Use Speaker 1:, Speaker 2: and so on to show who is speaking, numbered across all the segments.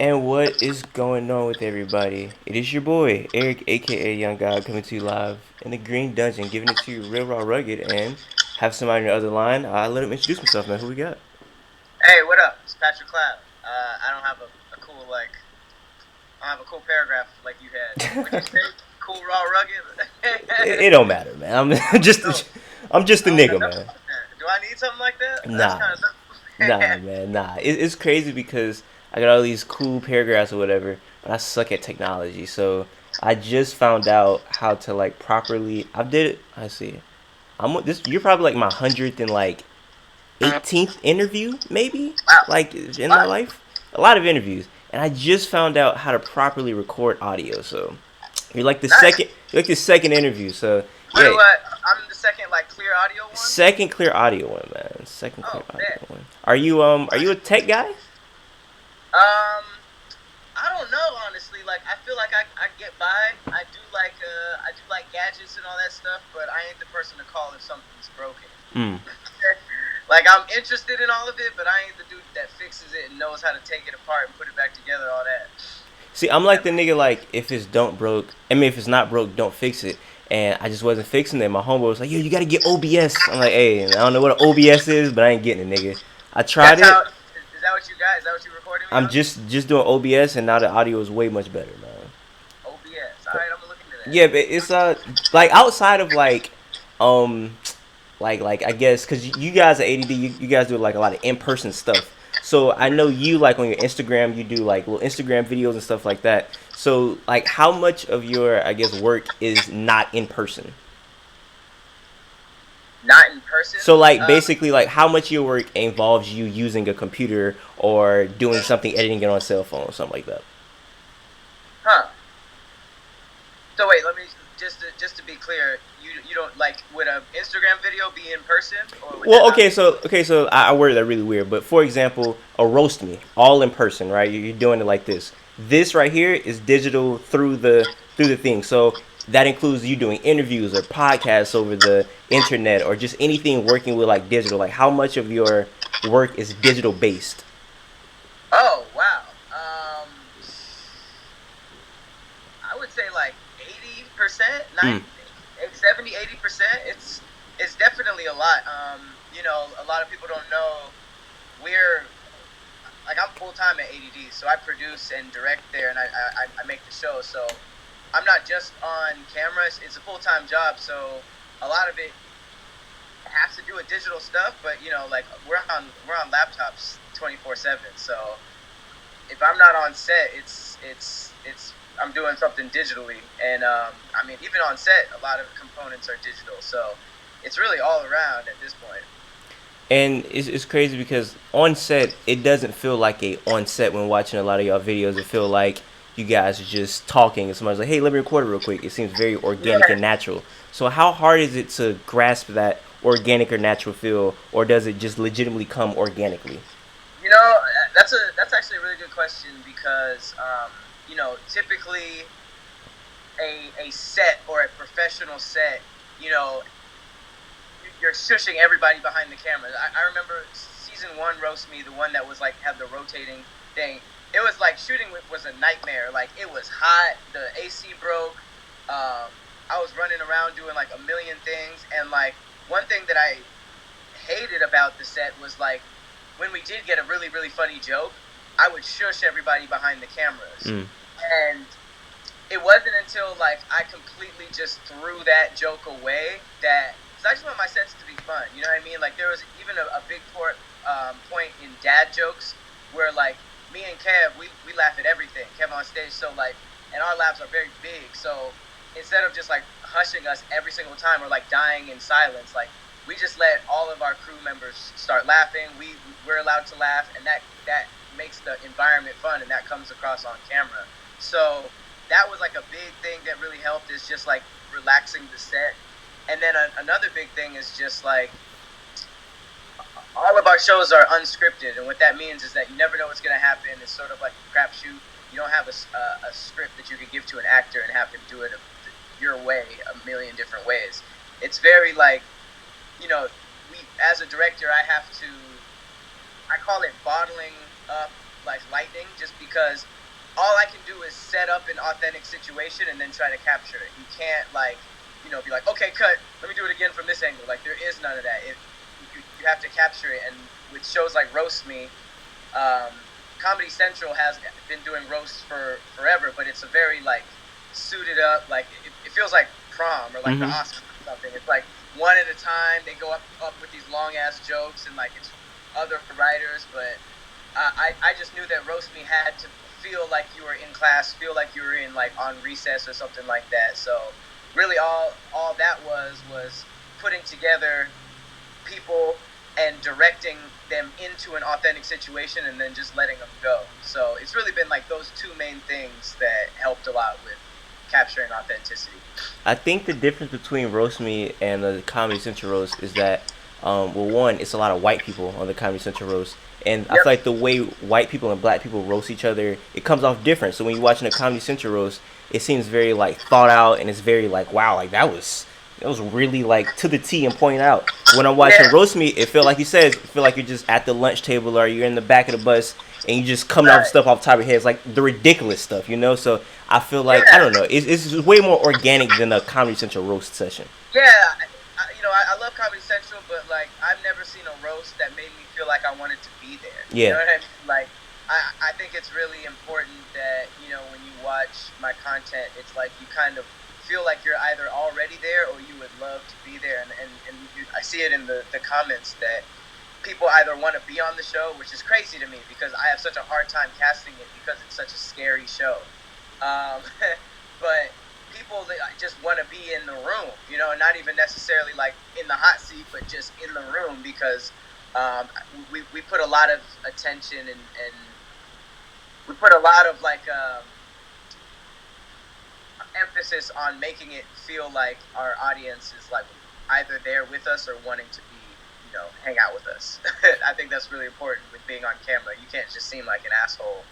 Speaker 1: And what is going on with everybody? It is your boy, Eric, aka Young God, coming to you live in the Green Dungeon, giving it to you real, raw, rugged, and have somebody on the other line. Let him introduce himself, man. Who we got?
Speaker 2: Hey, what up? It's Patrick Cloud. I don't have a cool I don't have a cool paragraph like you had. What'd you say? Cool, raw,
Speaker 1: It
Speaker 2: rugged.
Speaker 1: don't matter, man. I'm just,
Speaker 2: No,
Speaker 1: I'm just a
Speaker 2: I don't
Speaker 1: nigga,
Speaker 2: got
Speaker 1: man.
Speaker 2: nothing like that. Do I need something like that? That's
Speaker 1: Nah,
Speaker 2: kind of
Speaker 1: nah,
Speaker 2: something.
Speaker 1: man, nah. It's crazy because I got all these cool paragraphs or whatever, but I suck at technology. So I just found out how to like properly. I did it. I see. This. You're probably like my hundredth and like 18th interview, maybe,
Speaker 2: Wow.
Speaker 1: like in my
Speaker 2: Wow.
Speaker 1: life. A lot of interviews, and I just found out how to properly record audio. So you're like the
Speaker 2: Nice.
Speaker 1: second, you're like the second interview. So
Speaker 2: What do
Speaker 1: yeah,
Speaker 2: I'm the second clear audio one.
Speaker 1: second clear audio one, man. Second clear
Speaker 2: Oh,
Speaker 1: audio
Speaker 2: bet.
Speaker 1: one. Are you a tech guy?
Speaker 2: Um, I don't know honestly. Like I feel like I get by. I do like gadgets and all that stuff, but I ain't the person to call if something's broken.
Speaker 1: Mm.
Speaker 2: Like I'm interested in all of it, but I ain't the dude that fixes it and knows how to take it apart and put it back together. All that.
Speaker 1: See, I'm like the nigga like if it's don't broke. I mean, if it's not broke, don't fix it. And I just wasn't fixing it. My homeboy was like, "Yo, you gotta get OBS." I'm like, "Hey, I don't know what OBS is, but I ain't getting it, nigga." I tried
Speaker 2: That's how.
Speaker 1: it.
Speaker 2: Is that what you got? Is that what you're recording me
Speaker 1: I'm
Speaker 2: on?
Speaker 1: just doing OBS, and now the audio is way much better, man.
Speaker 2: OBS. All
Speaker 1: But
Speaker 2: right, I'm gonna look into that.
Speaker 1: yeah, but it's like outside of um like I guess because you guys are ADD, you guys do like a lot of in person stuff. So I know you like on your Instagram, you do like little Instagram videos and stuff like that. So like, how much of your I guess work is not in person?
Speaker 2: Not in person.
Speaker 1: So like
Speaker 2: Uh,
Speaker 1: basically like how much of your work involves you using a computer or doing something, editing it on a cell phone or something like that.
Speaker 2: huh. So wait, let me just to be clear. You don't like would a Instagram video be in person or would that
Speaker 1: Well,
Speaker 2: not be?
Speaker 1: so I worded that really weird, but for example, a roast me, all in person, right? You're doing it like this. This right here is digital through the thing. So that includes you doing interviews or podcasts over the internet or just anything working with like digital. Like how much of your work is digital based?
Speaker 2: Oh wow. I would say like 80%,
Speaker 1: Mm.
Speaker 2: 70, 80%. It's definitely a lot. A lot of people don't know we're like I'm full time at ADD, so I produce and direct there, and I make the show. So I'm not just on cameras; it's a full time job. So a lot of it has to do with digital stuff, but like we're on laptops 24/7. So if I'm not on set, it's I'm doing something digitally, and I mean even on set, a lot of components are digital. So it's really all around at this point.
Speaker 1: And it's crazy because on set it doesn't feel like a on set when watching a lot of y'all videos. It feel like you guys are just talking and somebody's like, "Hey, let me record it real quick." It seems very organic and
Speaker 2: Yeah.
Speaker 1: natural. So how hard is it to grasp that organic or natural feel, or does it just legitimately come organically?
Speaker 2: That's actually a really good question because typically a set or a professional set, you know, you're shushing everybody behind the camera. I remember season one roast me, the one that was like had the rotating thing. It was like shooting was a nightmare. Like it was hot, the AC broke. I was running around doing like a million things, and like one thing that I hated about the set was like when we did get a really really funny joke, I would shush everybody behind the cameras,
Speaker 1: Mm.
Speaker 2: and it wasn't until like I completely just threw that joke away that because I just want my sets to be fun. You know what I mean? Like there was even a big point in dad jokes where like me and Kev we laugh at everything. Kev on stage, so like and our laughs are very big. So instead of just like hushing us every single time or like dying in silence, like we just let all of our crew members start laughing. We're allowed to laugh, and that makes the environment fun, and that comes across on camera. So that was like a big thing that really helped is just like relaxing the set. And then another big thing is just like all of our shows are unscripted, and what that means is that you never know what's going to happen. It's sort of like a crapshoot. You don't have a script that you could give to an actor and have him do it your way, a million different ways. It's very like you know, we as a director, I have to I call it bottling up like lightning, just because all I can do is set up an authentic situation and then try to capture it. You can't like, be like, okay, cut. Let me do it again from this angle. Like there is none of that. You have to capture it. And with shows like Roast Me, um, Comedy Central has been doing roasts for forever, but it's a very like suited up, like it feels like prom or like the
Speaker 1: Mm-hmm.
Speaker 2: Oscars or something. It's like one at a time. They go up with these long ass jokes and like it's other writers, but I just knew that Roast Me had to feel like you were in class, feel like you were in like on recess or something like that. So really, all that was putting together people and directing them into an authentic situation and then just letting them go. So it's really been like those two main things that helped a lot with capturing authenticity.
Speaker 1: I think the difference between roast me and the Comedy Central roast is that, well, one, it's a lot of white people on the Comedy Central roast, and I feel
Speaker 2: Yep.
Speaker 1: like the way white people and black people roast each other, it comes off different. So when you're watching a Comedy Central roast, it seems very like thought out, and it's very like, wow, like that was really like to the T and point out. When I'm watching
Speaker 2: Yeah.
Speaker 1: roast me, it feel like you said, it feel like you're just at the lunch table or you're in the back of the bus and you just coming off
Speaker 2: Right.
Speaker 1: stuff off the top of your head. It's like the ridiculous stuff, you know. So I feel like I
Speaker 2: Yeah.
Speaker 1: don't know. It's way more organic than a Comedy Central roast session.
Speaker 2: Yeah. I love Comedy Central, but like I've never seen a roast that made me feel like I wanted to be there. You know
Speaker 1: Yeah,
Speaker 2: what I mean? Like I think it's really important that when you watch my content, it's like you kind of feel like you're either already there or you would love to be there, and I see it in the comments that people either want to be on the show, which is crazy to me because I have such a hard time casting it because it's such a scary show. Um, but people that just want to be in the room, not even necessarily like in the hot seat, but just in the room because we put a lot of attention and we put a lot of like emphasis on making it feel like our audience is like either there with us or wanting to be, hang out with us. I think that's really important with being on camera. You can't just seem like an asshole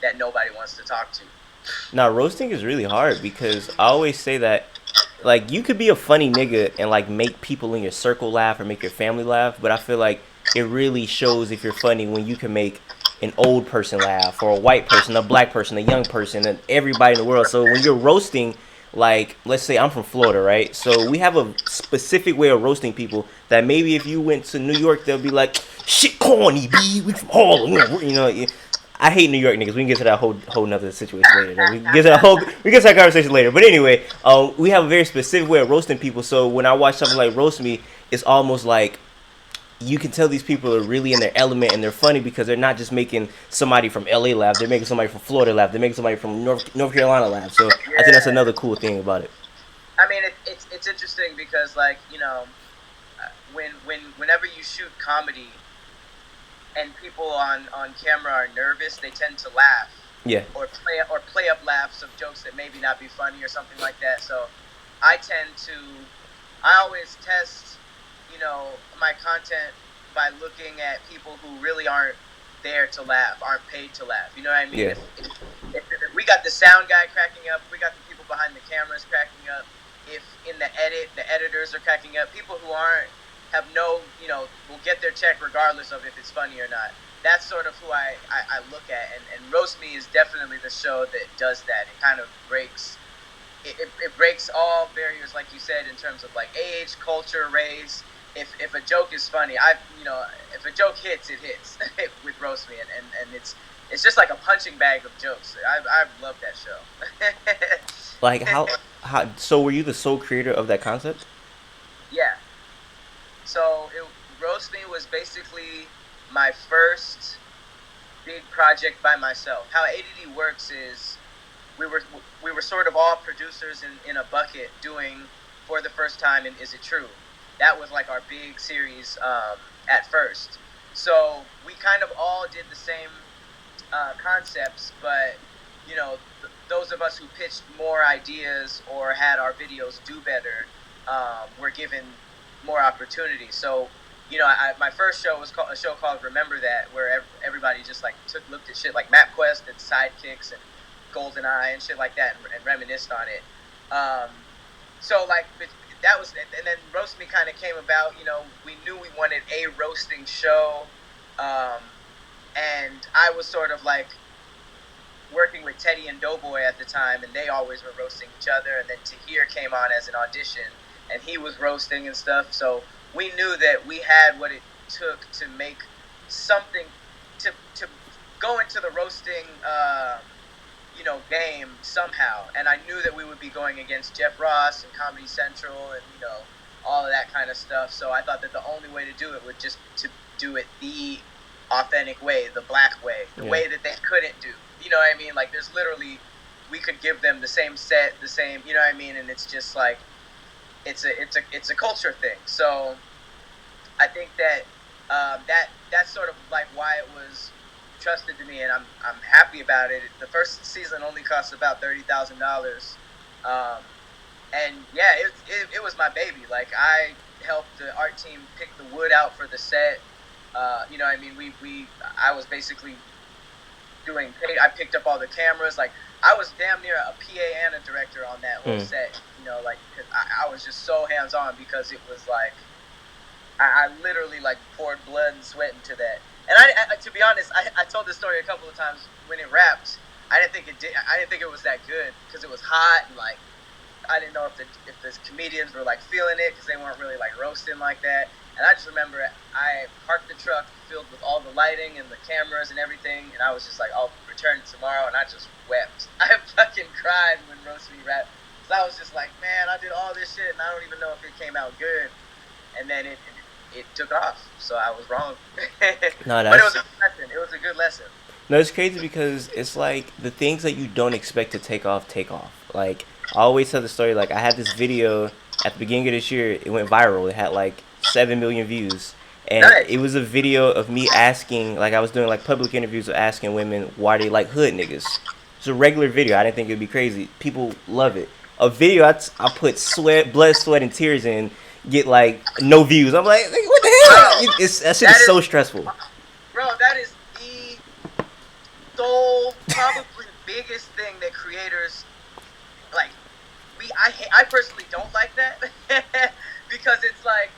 Speaker 2: that nobody wants to talk to.
Speaker 1: now roasting is really hard because I always say that like you could be a funny nigga and like make people in your circle laugh or make your family laugh, but I feel like it really shows if you're funny when you can make an old person laugh or a white person, a black person, a young person, and everybody in the world. So when you're roasting, like let's say I'm from Florida, right? So we have a specific way of roasting people that maybe if you went to New York, they'll be like, "Shit, corny, b. We from Harlem, I hate New York niggas. We can get to that whole nother situation later. Though. We get to that conversation later. But anyway, we have a very specific way of roasting people. So when I watch something like roast me, it's almost like you can tell these people are really in their element and they're funny because they're not just making somebody from LA laugh. They're making somebody from Florida laugh. They're making somebody from North Carolina laugh. So I think that's
Speaker 2: Yeah.
Speaker 1: another cool thing about it.
Speaker 2: I mean, it's interesting because like whenever you shoot comedy and people on camera are nervous, they tend to laugh
Speaker 1: Yeah.
Speaker 2: or play up laughs of jokes that maybe not be funny or something like that. So I tend to I always test my content by looking at people who really aren't there to laugh, aren't paid to laugh. You know what I mean?
Speaker 1: Yeah.
Speaker 2: If we got the sound guy cracking up, we got the people behind the cameras cracking up. If in the edit, the editors are cracking up, people who aren't have no, will get their check regardless of if it's funny or not. That's sort of who I look at, and Roast Me is definitely the show that does that. It kind of it breaks all barriers, like you said, in terms of like age, culture, race. If a joke is funny, if a joke hits, it hits with Roast Me, and it's just like a punching bag of jokes. I've loved that show.
Speaker 1: Like how so were you the sole creator of that concept?
Speaker 2: Yeah. So Roast Me was basically my first big project by myself. How ADD works is we were we were sort of all producers in a bucket doing for the first time in Is It True? That was like our big series at first. So we kind of all did the same concepts, but those of us who pitched more ideas or had our videos do better were given more opportunity. So my first show was a show called Remember That, where everybody just like looked at shit like MapQuest and Sidekicks and GoldenEye and shit like that and reminisced on it. So like that was it. And then Roast Me kind of came about. We knew we wanted a roasting show. Um, and I was sort of like working with Teddy and Doughboy at the time, and they always were roasting each other. And then Tahir came on as an audition, and he was roasting and stuff. So we knew that we had what it took to make something to go into the roasting, game somehow. And I knew that we would be going against Jeff Ross and Comedy Central and all of that kind of stuff. So I thought that the only way to do it would just to do it the authentic way, the black way, the way that they couldn't do. You know what I mean? Like, there's literally, we could give them the same set, the same, you know what I mean? And it's just like, it's a culture thing. So I think that that's sort of like why it was trusted to me, and I'm happy about it. The first season only cost about $30,000, and yeah, it was my baby. Like, I helped the art team pick the wood out for the set. You know what I mean? I was basically I picked up all the cameras. Like, I was damn near a PA and a director on that whole set. Like, cause I was just so hands on, because it was like I literally like poured blood and sweat into that. And I to be honest, I told this story a couple of times when it wrapped. I didn't think it was that good, because it was hot, and like I didn't know if the comedians were like feeling it, because they weren't really like roasting like that. And I just remember I parked the truck filled with all the lighting and the cameras and everything, and I was just like, I'll return tomorrow, and I just wept. I fucking cried when Roast Me wrapped. So I was just like, man, I did all this shit, and I don't even know if it came out good. And then it took off, so I was wrong.
Speaker 1: No,
Speaker 2: but it was a lesson. It was a good lesson.
Speaker 1: No, it's crazy because it's like the things that you don't expect to take off, take off. Like, I always tell the story, like, I had this video at the beginning of this year. It went viral. It had like 7 million views. And it was a video of me asking, like, I was doing like public interviews of asking women why they like hood niggas. It's a regular video. I didn't think it would be crazy. People love it. A video I put blood, sweat, and tears in, get like no views. I'm like, what the hell? That shit is so stressful.
Speaker 2: Bro, that is the sole, probably biggest thing that creators like. I personally don't like that because it's like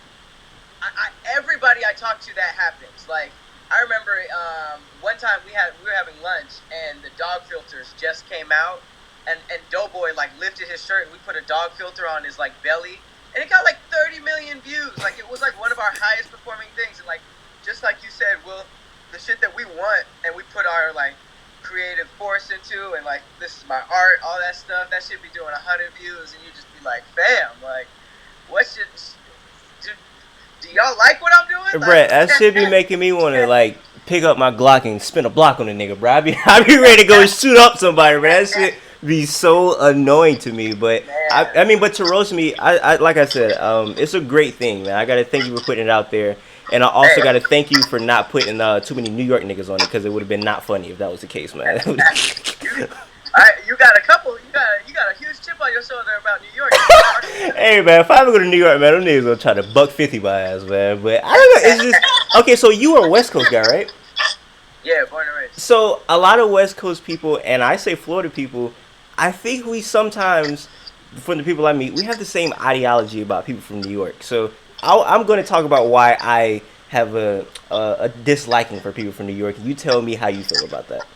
Speaker 2: everybody I talk to that happens. Like, I remember one time we were having lunch, and the dog filters just came out, and Doughboy like lifted his shirt, and we put a dog filter on his like belly, and it got like 30 million views. Like, it was like one of our highest performing things. And like, just like you said, Will, the shit that we want and we put our like creative force into, and like, this is my art, all that stuff, that should be doing 100 views, and you just be like, fam, like, what should do y'all like what I'm doing?
Speaker 1: Brett, that should be making me want to like pick up my Glock and spin a block on a nigga, bro. I be ready to go shoot up somebody, bro. That shit be so annoying to me. But I mean, but to roast me, I like I said, it's a great thing, man. I gotta thank you for putting it out there, and I also gotta thank you for not putting too many New York niggas on it, because it would have been not funny if that was the case, man.
Speaker 2: You got a couple. You got a huge chip on your shoulder about New York.
Speaker 1: Hey, man, if I ever go to New York, man, them niggas gonna try to $150 my ass, man. But I don't know. It's just okay. So you are a West Coast guy, right?
Speaker 2: Yeah, born and raised.
Speaker 1: So a lot of West Coast people, and I say Florida people, I think we sometimes, from the people I meet, we have the same ideology about people from New York. So I'm going to talk about why I have a disliking for people from New York. You tell me how you feel about that.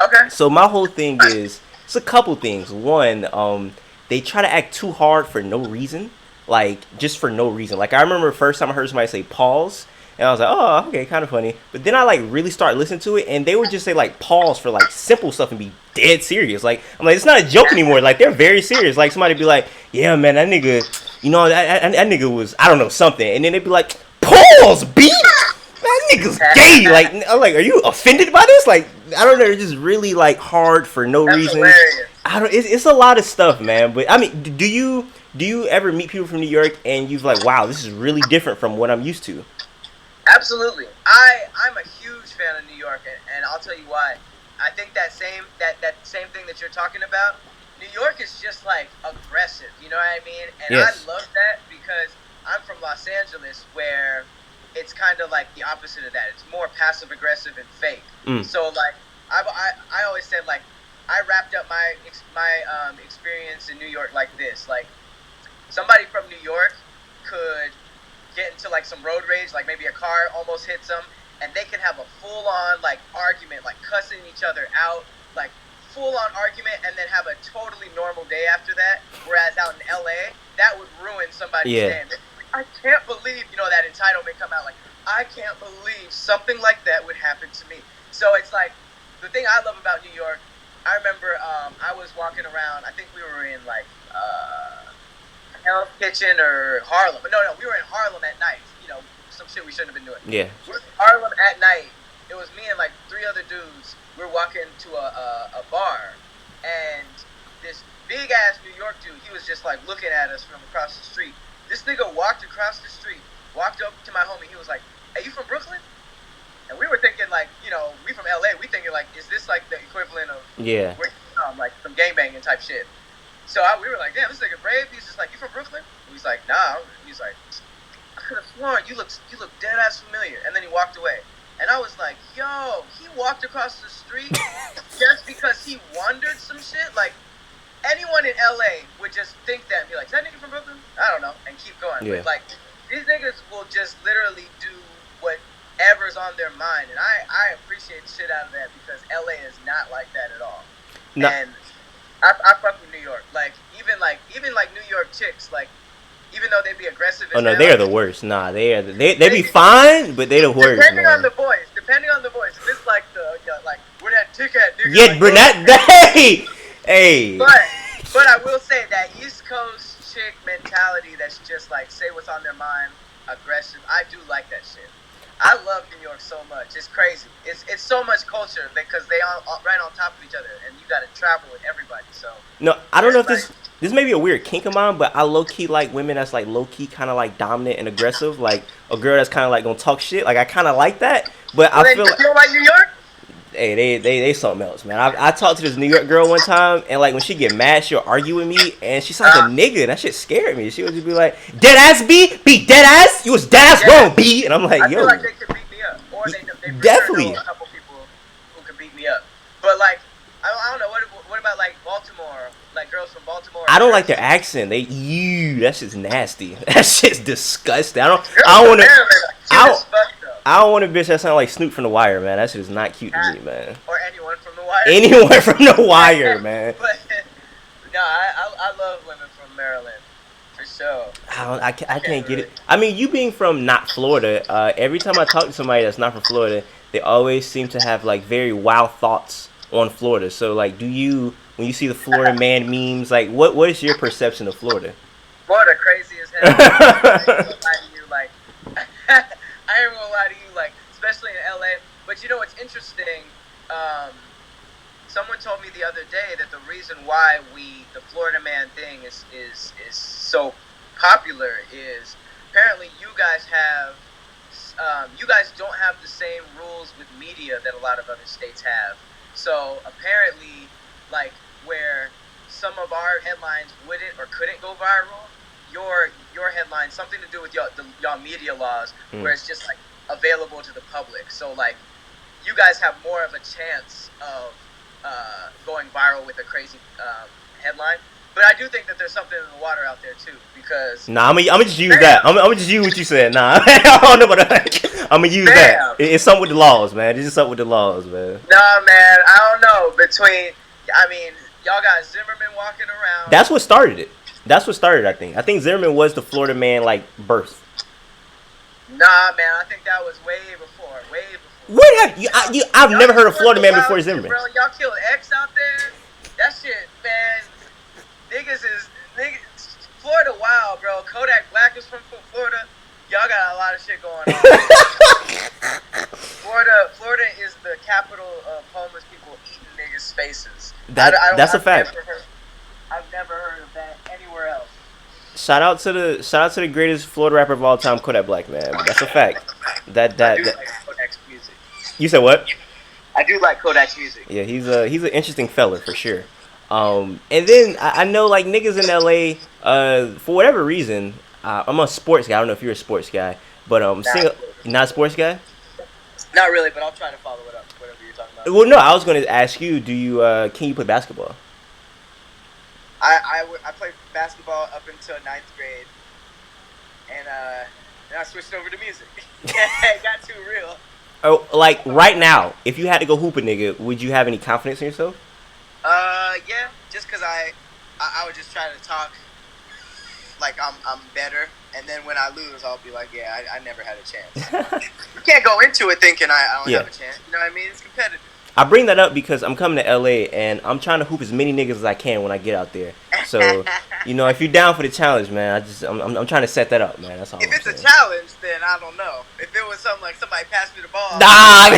Speaker 2: Okay.
Speaker 1: So my whole thing is, it's a couple things. One, they try to act too hard for no reason, like just for no reason. Like, I remember the first time I heard somebody say pause, and I was like, oh, okay, kind of funny. But then I like really start listening to it, and they would just say like pause for like simple stuff and be dead serious. Like, I'm like, it's not a joke anymore. Like, they're very serious. Like, somebody be like, yeah, man, that nigga, that nigga was, I don't know, something, and then they'd be like, pause, beat. That nigga's gay. Like, I'm like, are you offended by this? Like, I don't know. It's just really like hard for no reason.
Speaker 2: Hilarious.
Speaker 1: It's a lot of stuff, man. But I mean, do you ever meet people from New York and you've like, wow, this is really different from what I'm used to?
Speaker 2: Absolutely. I'm a huge fan of New York, and I'll tell you why. I think that same thing that you're talking about, New York is just like aggressive. You know what I mean? And
Speaker 1: yes.
Speaker 2: I love that because I'm from Los Angeles, where it's kind of like the opposite of that. It's more passive aggressive and fake. So like I always said, like, I wrapped up my experience in New York like this. Like, somebody from New York could get into like some road rage, like maybe a car almost hits them, and they can have a full on like argument, like cussing each other out, like full on argument, and then have a totally normal day after that. Whereas out in LA, that would ruin somebody's
Speaker 1: Yeah.
Speaker 2: day. And I can't believe, that entitlement come out like, I can't believe something like that would happen to me. So it's like the thing I love about New York. I remember I was walking around. I think we were in like Hell's Kitchen or Harlem. But no, we were in Harlem at night. Some shit we shouldn't have been doing.
Speaker 1: Yeah.
Speaker 2: We were in Harlem at night. It was me and like 3 other dudes. We were walking to a bar, and this big ass New York dude, he was just like looking at us from across the street. This nigga walked across the street, walked up to my homie. He was like, "Hey, you from Brooklyn?" And we were thinking like, we from LA. We thinking like, is this like the equivalent of
Speaker 1: Yeah.
Speaker 2: where you from, like some gangbanging type shit? So we were like, damn, this nigga brave. He's just like, you from Brooklyn? He's like, nah. He's like, I could have sworn you look dead ass familiar. And then he walked away. And I was like, yo, he walked across the street just because he wondered some shit. Like anyone in LA would just think that and be like, is that nigga from Brooklyn? I don't know, and keep going.
Speaker 1: Yeah.
Speaker 2: But like these niggas will just literally do whatever's on their mind, and I appreciate the shit out of that because LA is not like that at all.
Speaker 1: No.
Speaker 2: And I fuck with New York. Like even New York chicks, like even though they be aggressive as
Speaker 1: Oh no,
Speaker 2: hell,
Speaker 1: they are the worst. Nah, they be fine, but they the worst.
Speaker 2: depending
Speaker 1: Man.
Speaker 2: on the voice. If it's like like we're that tick at nigga.
Speaker 1: Yeah,
Speaker 2: like,
Speaker 1: but that hey.
Speaker 2: But I will say that East Coast chick mentality that's just like say what's on their mind, aggressive. I do like that shit. I love New York so much. It's crazy. It's so much culture because they are right on top of each other, and you got to travel with everybody. So
Speaker 1: No, I don't know if
Speaker 2: like,
Speaker 1: this may be a weird kink of mine, but I low key like women that's like low key kind of like dominant and aggressive, like a girl that's kind of like gonna talk shit. Like I kind of like that, but
Speaker 2: well,
Speaker 1: I feel like
Speaker 2: you don't like New York?
Speaker 1: hey, they something else, man. I talked to this New York girl one time, and like when she get mad, she'll argue with me, and she's like a nigga. That shit scared me. She would just be like, "Dead ass B, dead ass. You was dead ass wrong, B," and I'm like,
Speaker 2: I
Speaker 1: "Yo."
Speaker 2: feel like they could beat me up, or they for
Speaker 1: Definitely.
Speaker 2: sure know a couple people who could beat me up. But like I don't know what about like Baltimore, like girls from Baltimore?
Speaker 1: I don't like their accent. That shit's nasty. That shit's disgusting. I
Speaker 2: Girls
Speaker 1: don't
Speaker 2: from
Speaker 1: want to.
Speaker 2: Maryland are cute as fuck, though.
Speaker 1: I don't want a bitch that sound like Snoop from The Wire, man. That shit is not cute to me, man.
Speaker 2: Or anyone from The Wire.
Speaker 1: Anyone from The Wire, man.
Speaker 2: But no, I love women from Maryland for sure.
Speaker 1: I can't get it. I mean, you being from not Florida, every time I talk to somebody that's not from Florida, they always seem to have like very wild thoughts on Florida. So like, when you see the Florida man memes, like what is your perception of Florida?
Speaker 2: Florida crazy as hell. I ain't gonna lie to you, like I ain't gonna lie to you, like especially in LA. But you know what's interesting? Someone told me the other day that the reason why the Florida man thing is so popular is apparently you guys don't have the same rules with media that a lot of other states have. So apparently, like where some of our headlines wouldn't or couldn't go viral, your headline something to do with y'all media laws, where it's just like available to the public. So like you guys have more of a chance of going viral with a crazy headline. But I do think that there's something in the water out there too, because
Speaker 1: Nah, I'm gonna just use that. I'm gonna just use what you said. Nah, I don't know what I'm gonna use that. It's something with the laws, man. It's just something with the laws, man.
Speaker 2: Nah, man, I don't know. I mean, y'all got Zimmerman walking around.
Speaker 1: That's what started it. I think. I think Zimmerman was the Florida man like birth.
Speaker 2: Nah, man, I think that was way before.
Speaker 1: What have you? I've never heard of Florida man before Zimmerman.
Speaker 2: Bro, y'all killed X out there. That shit, man. Niggas, Florida wild, bro. Kodak Black is from Florida. Y'all got a lot of shit going on. Florida is the capital of homeless people eating niggas' faces.
Speaker 1: That's a fact.
Speaker 2: I've never heard of that anywhere else.
Speaker 1: Shout out to the greatest Florida rapper of all time, Kodak Black, man. That's a fact.
Speaker 2: I do like Kodak's music.
Speaker 1: You said what?
Speaker 2: I do like Kodak's music.
Speaker 1: Yeah, he's an interesting fella for sure. And then I know like niggas in LA, for whatever reason, I'm a sports guy. I don't know if you're a sports guy, but not a sports guy.
Speaker 2: Not really, but I'll try to follow it up. Whatever you're talking about.
Speaker 1: Well, no, I was going to ask you, can you play basketball?
Speaker 2: I played basketball up until 9th grade, and then I switched over to music. It got too real.
Speaker 1: Oh, like right now, if you had to go hoop a nigga, would you have any confidence in yourself?
Speaker 2: Yeah, just because I would just try to talk like I'm better, and then when I lose, I'll be like, yeah, I never had a chance. You can't go into it thinking I don't
Speaker 1: Yeah.
Speaker 2: have a chance. You know what I mean? It's competitive.
Speaker 1: I bring that up because I'm coming to LA and I'm trying to hoop as many niggas as I can when I get out there. So, if you're down for the challenge, man, I'm trying to set that up, man. That's all
Speaker 2: If
Speaker 1: I'm
Speaker 2: it's a
Speaker 1: saying.
Speaker 2: challenge, then I don't know. If it was something like somebody passed me the ball, then
Speaker 1: Nah.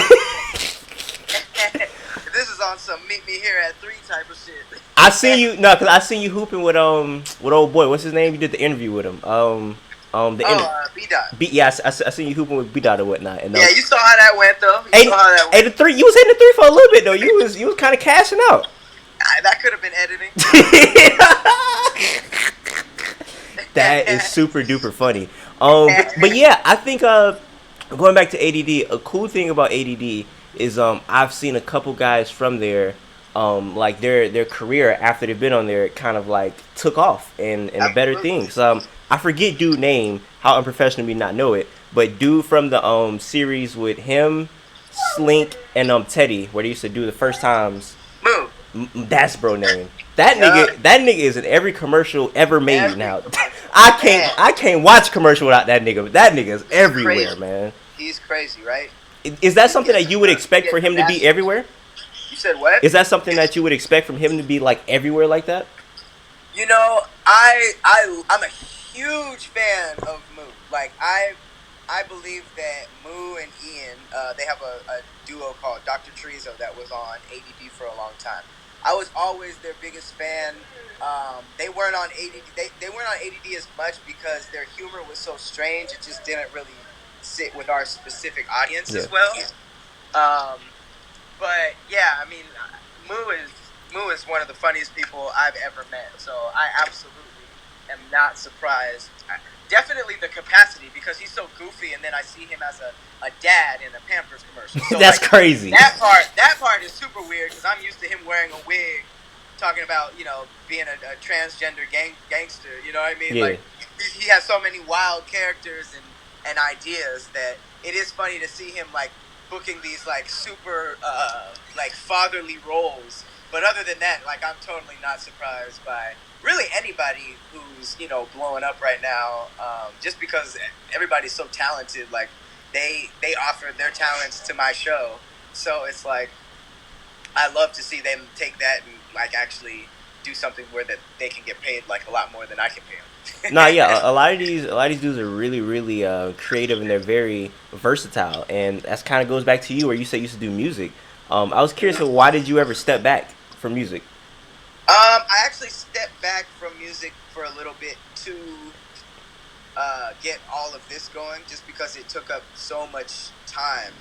Speaker 2: if this is on some meet me here at 3 type of shit.
Speaker 1: I seen you no, cause I seen you hooping with old boy. What's his name? You did the interview with him. The
Speaker 2: Oh,
Speaker 1: interview.
Speaker 2: B dot.
Speaker 1: Yeah, I seen you hooping with B Dot or whatnot. And
Speaker 2: Yeah, you saw how that went though. You
Speaker 1: hey,
Speaker 2: saw how that
Speaker 1: hey,
Speaker 2: went.
Speaker 1: the three. You was hitting the three for a little bit though. You was kind of cashing out.
Speaker 2: That could have been editing.
Speaker 1: That is super duper funny. But yeah, I think going back to ADD, a cool thing about ADD is I've seen a couple guys from there, like their career after they've been on there kind of like took off and a better
Speaker 2: Absolutely.
Speaker 1: things. I forget dude name. How unprofessional me not know it, but dude from the series with him, Slink and Teddy, where they used to do the first times.
Speaker 2: Move.
Speaker 1: That's bro name.
Speaker 2: Yeah.
Speaker 1: That nigga is in every commercial ever made
Speaker 2: Every
Speaker 1: now.
Speaker 2: commercial. Man,
Speaker 1: I can't watch commercial without that nigga. That nigga is
Speaker 2: he's
Speaker 1: everywhere,
Speaker 2: crazy.
Speaker 1: man.
Speaker 2: He's crazy, right?
Speaker 1: Is that
Speaker 2: He
Speaker 1: something that
Speaker 2: gets
Speaker 1: you would expect for
Speaker 2: gets
Speaker 1: him to be
Speaker 2: ambassadors.
Speaker 1: everywhere?
Speaker 2: You said what?
Speaker 1: Is that something that you would expect from him to be like everywhere like that?
Speaker 2: You know, I'm a huge fan of Moo. Like I believe that Moo and Ian, they have a duo called Dr. Chorizo that was on ADD for a long time. I was always their biggest fan. They weren't on ADD. They weren't on ADD as much because their humor was so strange. It just didn't really sit with our specific audience
Speaker 1: Yeah.
Speaker 2: as well. Um, but yeah, I mean, Moo is one of the funniest people I've ever met. So I absolutely am not surprised. Definitely the capacity because he's so goofy, and then I see him as a dad in a Pampers commercial. So
Speaker 1: That's
Speaker 2: like
Speaker 1: crazy.
Speaker 2: that part is super weird because I'm used to him wearing a wig, talking about being a transgender gangster. You know what I mean?
Speaker 1: Yeah.
Speaker 2: Like he has so many wild characters and ideas that it is funny to see him like booking these like super like fatherly roles. But other than that, like I'm totally not surprised by really anybody who's blowing up right now. Just because everybody's so talented, like they offer their talents to my show, so it's like I love to see them take that and like actually do something where that they can get paid like a lot more than I can pay
Speaker 1: Nah,
Speaker 2: them.
Speaker 1: yeah, a lot of these dudes are really, really creative and they're very versatile, and that's kind of goes back to you where you said you used to do music. I was curious, so why did you ever step back from music?
Speaker 2: I actually stepped back from music for a little bit to get all of this going, just because it took up so much time.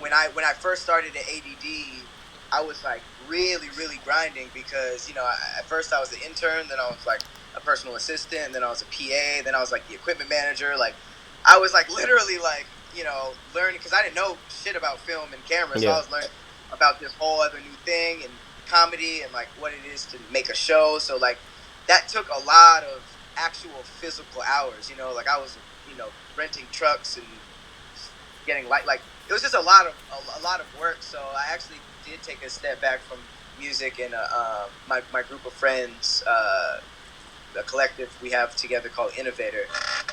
Speaker 2: When I first started at ADD, I was like really really grinding because at first I was an intern, then I was like a personal assistant, and then I was a PA, then I was like the equipment manager. Like I was like literally like learning because I didn't know shit about film and camera, so I
Speaker 1: Yeah,
Speaker 2: was learning about this whole other new thing and comedy and like what it is to make a show. So like that took a lot of actual physical hours. Like I was renting trucks and getting like it was just a lot of work. So I actually did take a step back from music, and my group of friends, a collective we have together called Innovator.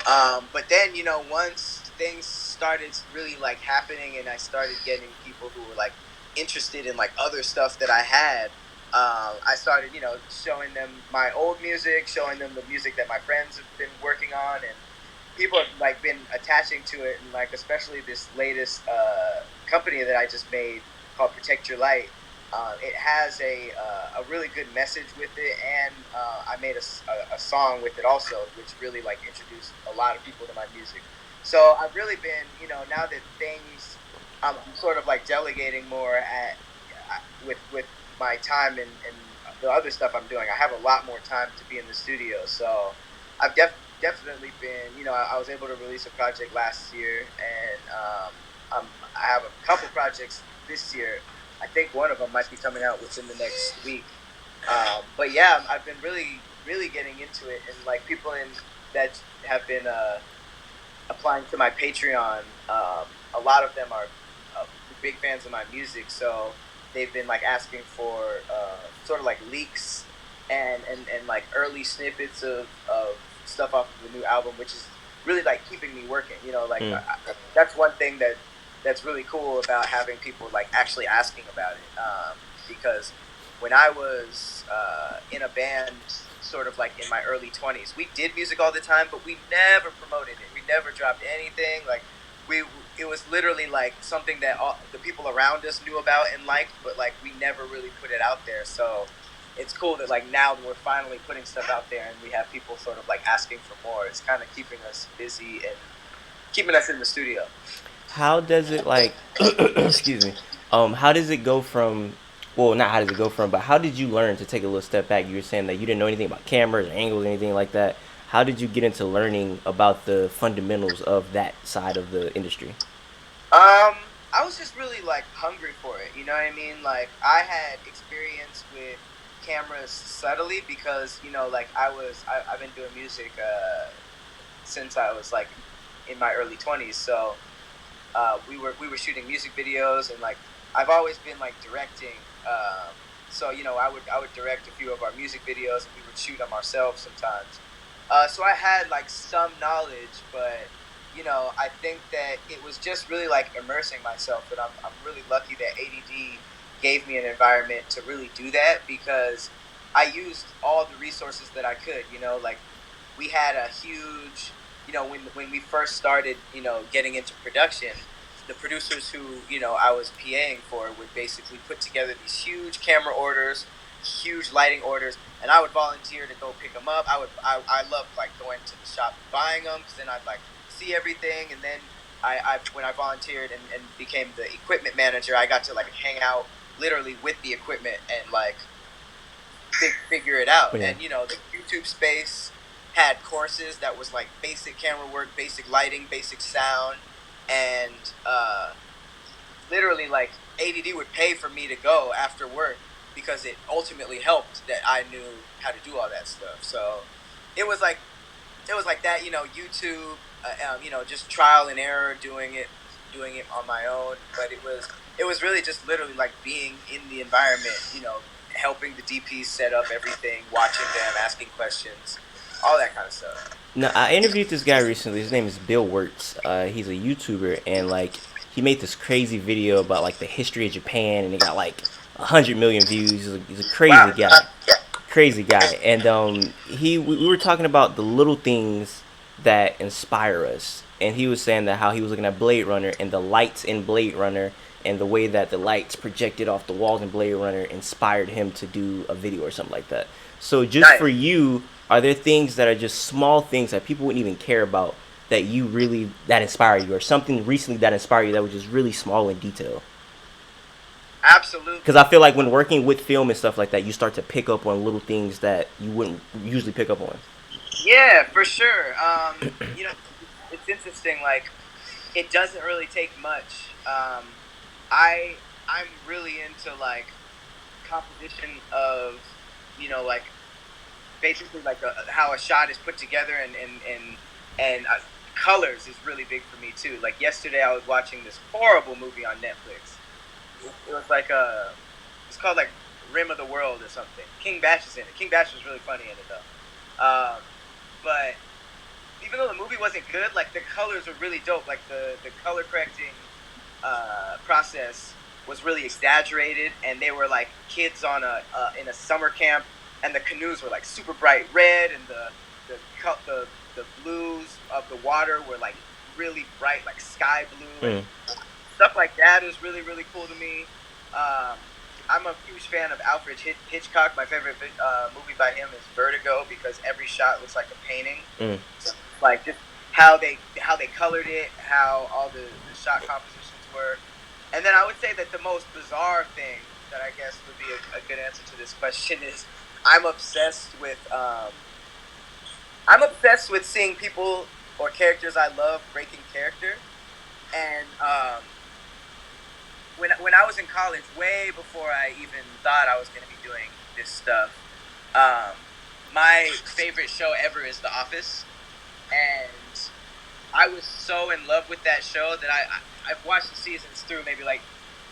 Speaker 2: But then once things started really like happening, and I started getting people who were like interested in like other stuff that I had. I started, showing them my old music, showing them the music that my friends have been working on, and people have like been attaching to it, and like especially this latest company that I just made called Protect Your Light. It has a really good message with it, and I made a song with it also, which really like introduced a lot of people to my music. So I've really been, now that things, I'm sort of like delegating more with my time and the other stuff I'm doing. I have a lot more time to be in the studio, so I've definitely been. I was able to release a project last year, and I have a couple projects this year. I think one of them might be coming out within the next week. But yeah, I've been really, really getting into it, and like people that have been applying to my Patreon. a lot of them are big fans of my music, so they've been like asking for sort of like leaks and like early snippets of stuff off of the new album, which is really like keeping me working. You know, like
Speaker 1: Mm.
Speaker 2: that's one thing that's really cool about having people like actually asking about it. Because when I was in a band, sort of like in my early 20s, we did music all the time, but we never promoted it. We never dropped anything. Like we, it was literally like something that all, the people around us knew about and liked, but like we never really put it out there. So it's cool that like now we're finally putting stuff out there and we have people sort of like asking for more. It's kind of keeping us busy and keeping us in the studio.
Speaker 1: How does it like excuse me, how does it go from, well, not how does it go from, but how did you learn to take a little step back? You were saying that you didn't know anything about cameras or angles or anything like that. How did you get into learning about the fundamentals of that side of the industry?
Speaker 2: I was just really like hungry for it. You know what I mean? Like I had experience with cameras subtly because you know, like I've been doing music since I was like in my early 20s. So we were shooting music videos and like I've always been like directing. So you know, I would direct a few of our music videos and we would shoot them ourselves sometimes. So I had like some knowledge, but you know, I think that it was just really like immersing myself. And I'm really lucky that ADD gave me an environment to really do that because I used all the resources that I could. You know, like we had a huge, you know, when we first started, you know, getting into production, the producers who, you know, I was PAing for would basically put together these huge camera orders, huge lighting orders, and I would volunteer to go pick them up. I loved like going to the shop and buying them because then I'd like see everything, and then I when I volunteered and became the equipment manager, I got to like hang out literally with the equipment and like figure it out.
Speaker 1: Yeah.
Speaker 2: And you know, the YouTube space had courses that was like basic camera work, basic lighting, basic sound, and literally like ADD would pay for me to go after work because it ultimately helped that I knew how to do all that stuff. So it was like it was like that, you know, YouTube, you know, just trial and error, doing it on my own. But it was really just literally like being in the environment, you know, helping the DPs set up everything, watching them, asking questions, all that kind of stuff.
Speaker 1: No, I interviewed this guy recently. His name is Bill Wirtz. He's a YouTuber, and like he made this crazy video about like the history of Japan, and it got like 100 million views. He's a crazy
Speaker 2: Wow.
Speaker 1: guy, crazy guy. And we were talking about the little things that inspire us, and he was saying that how he was looking at Blade Runner and the lights in Blade Runner and the way that the lights projected off the walls in Blade Runner inspired him to do a video or something like that. So just
Speaker 2: Nice.
Speaker 1: for you, are there things that are just small things that people wouldn't even care about that you really that inspire you, or something recently that inspired you that was just really small in detail? Because
Speaker 2: Absolutely.
Speaker 1: I feel like when working with film and stuff like that, you start to pick up on little things that you wouldn't usually pick up on.
Speaker 2: Yeah, for sure. You know, it's interesting. Like, it doesn't really take much. I'm really into like composition of, you know, like basically like how a shot is put together and colors is really big for me too. Like yesterday, I was watching this horrible movie on Netflix. It was like it's called like Rim of the World or something. King Batch is in it. King Batch was really funny in it though. But even though the movie wasn't good, like the colors were really dope. Like the color correcting process was really exaggerated, and they were like kids on a in a summer camp, and the canoes were like super bright red, and the blues of the water were like really bright, like sky blue, and
Speaker 1: Mm.
Speaker 2: stuff like that is really really cool to me. Um, I'm a huge fan of Alfred Hitchcock. My favorite movie by him is Vertigo because every shot looks like a painting.
Speaker 1: Mm.
Speaker 2: So, like just how they colored it, how all the shot compositions were. And then I would say that the most bizarre thing that I guess would be a good answer to this question is I'm obsessed with I'm obsessed with seeing people or characters I love breaking character. And when I was in college, way before I even thought I was going to be doing this stuff, my favorite show ever is The Office, and I was so in love with that show that I've watched the seasons through maybe like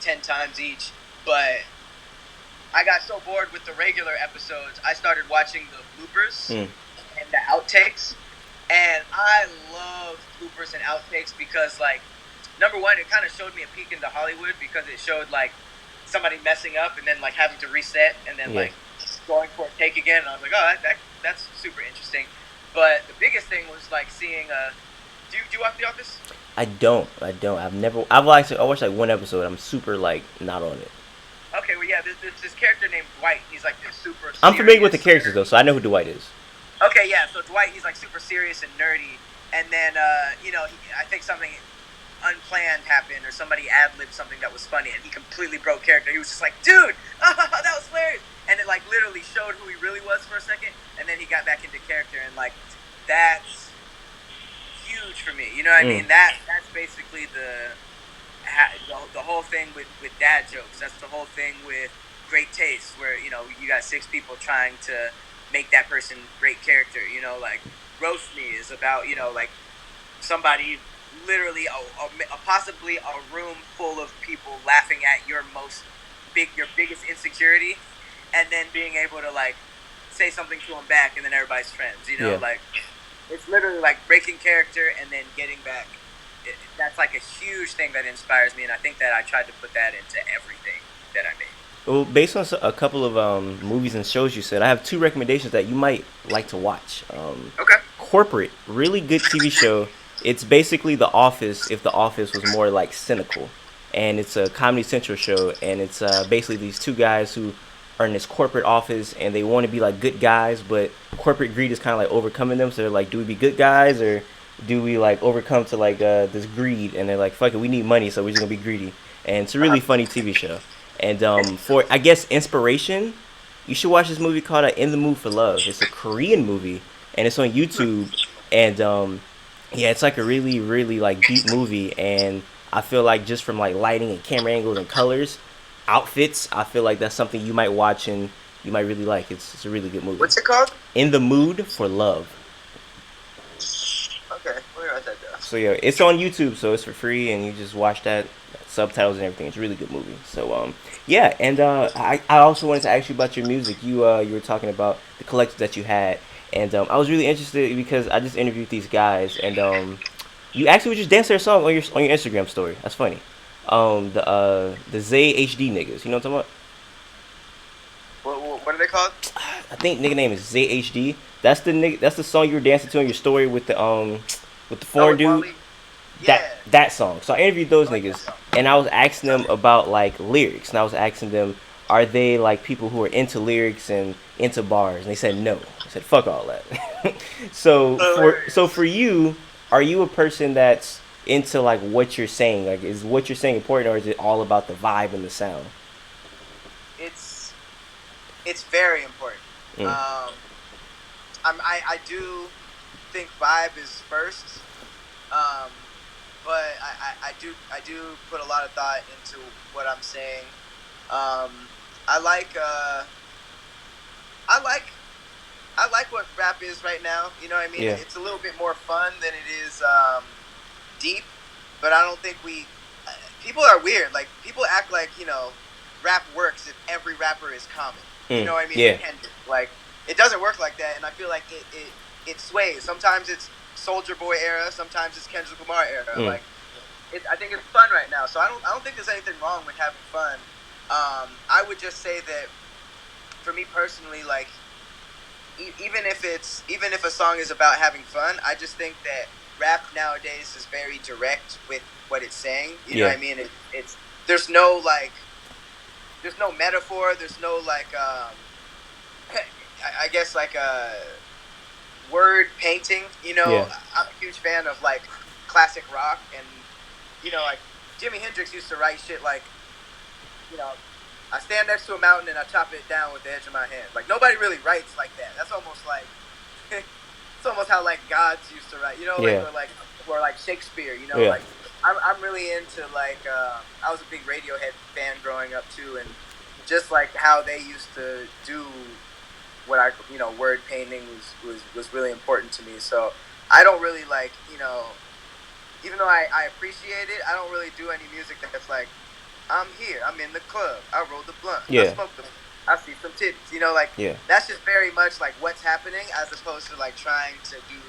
Speaker 2: 10 times each, but I got so bored with the regular episodes, I started watching the bloopers
Speaker 1: Mm.
Speaker 2: and the outtakes, and I love bloopers and outtakes because, like, number one, it kind of showed me a peek into Hollywood because it showed like somebody messing up and then like having to reset and then
Speaker 1: Yeah.
Speaker 2: like going for a take again. And I was like, oh, that's super interesting. But the biggest thing was like seeing. Do you watch The Office?
Speaker 1: I don't. I've liked. I watched like one episode. I'm super like not on it.
Speaker 2: Okay, well, yeah, there's this character named Dwight. He's like this super
Speaker 1: I'm familiar with the
Speaker 2: serious.
Speaker 1: characters though, so I know who Dwight is.
Speaker 2: Okay, yeah. So Dwight, he's like super serious and nerdy, and then I think something unplanned happened or somebody ad-libbed something that was funny, and he completely broke character. He was just like, "Dude, that was hilarious," and it like literally showed who he really was for a second, and then he got back into character, and like that's huge for me. You know what I mean? That's basically the whole thing with dad jokes. That's the whole thing with great taste, where you got six people trying to make that person great character. Like roast me is about like somebody literally possibly a room full of people laughing at your biggest insecurity, and then being able to like say something to them back, and then everybody's friends.
Speaker 1: Yeah.
Speaker 2: Like it's literally like breaking character and then getting back. That's like a huge thing that inspires me, and I think that I tried to put that into everything that I made.
Speaker 1: Well, based on a couple of movies and shows you said, I have two recommendations that you might like to watch.
Speaker 2: Okay.
Speaker 1: Corporate, really good TV show. It's basically The Office if The Office was more like cynical, and it's a Comedy Central show, and it's basically these two guys who are in this corporate office and they want to be like good guys, but corporate greed is kind of like overcoming them. So they're like, do we be good guys or do we like overcome to like this greed? And they're like, fuck it, we need money, so we're just gonna be greedy. And it's a really funny TV show. And for I guess inspiration, you should watch this movie called In the Mood for Love. It's a Korean movie, and it's on YouTube. And yeah, it's like a really, really like deep movie. And I feel like just from like lighting and camera angles and colors, outfits, I feel like that's something you might watch and you might really like. It's a really good movie.
Speaker 2: What's it called?
Speaker 1: In the Mood for Love.
Speaker 2: Okay, let me write that down.
Speaker 1: So yeah, it's on YouTube, so it's for free, and you just watch that, subtitles and everything. It's a really good movie. So yeah, and I also wanted to ask you about your music. You were talking about the collective that you had, and I was really interested because I just interviewed these guys, and you actually was just dancing their song on your Instagram story. That's funny. The ZHD niggas. You know what I'm talking about?
Speaker 2: What are they called?
Speaker 1: I think nigga name is ZHD. That's the nigga. That's the song you were dancing to on your story with the foreign dude.
Speaker 2: Yeah.
Speaker 1: That song. So I interviewed those
Speaker 2: I like that
Speaker 1: niggas,
Speaker 2: song.
Speaker 1: and I was asking them about like lyrics, and I was asking them, are they like people who are into lyrics and into bars? And they said no. I said fuck all that. So for you, are you a person that's into like what you're saying? Like, is what you're saying important, or is it all about the vibe and the sound?
Speaker 2: It's very important.
Speaker 1: Mm.
Speaker 2: I do think vibe is first, but I do put a lot of thought into what I'm saying. I like I like I like what rap is right now. You know what I mean?
Speaker 1: Yeah.
Speaker 2: It's a little bit more fun than it is deep, but I don't think people are weird. Like people act like rap works if every rapper is common. You know what I mean?
Speaker 1: Yeah.
Speaker 2: Kendrick. Like it doesn't work like that, and I feel like it sways. Sometimes it's Soldier Boy era, sometimes it's Kendrick Lamar era. Like I think it's fun right now, so I don't think there's anything wrong with having fun. I would just say that for me personally, like even if a song is about having fun, I just think that rap nowadays is very direct with what it's saying. You know what I mean? It's there's no metaphor. There's no like I guess like a word painting.
Speaker 1: Yeah.
Speaker 2: I'm a huge fan of like classic rock, and like Jimi Hendrix used to write shit like I stand next to a mountain and I chop it down with the edge of my hand. Like nobody really writes like that. That's almost like it's almost how like gods used to write.
Speaker 1: Yeah.
Speaker 2: Or like Shakespeare.
Speaker 1: Yeah.
Speaker 2: Like I'm really into like I was a big Radiohead fan growing up too, and just like how they used to do what word painting was really important to me. So I don't really like even though I appreciate it, I don't really do any music that's like, I'm here, I'm in the club, I rolled the blunt, I
Speaker 1: Yeah,
Speaker 2: smoked the, I see some titties. You know, like
Speaker 1: yeah.
Speaker 2: that's just very much like what's happening, as opposed to like trying to do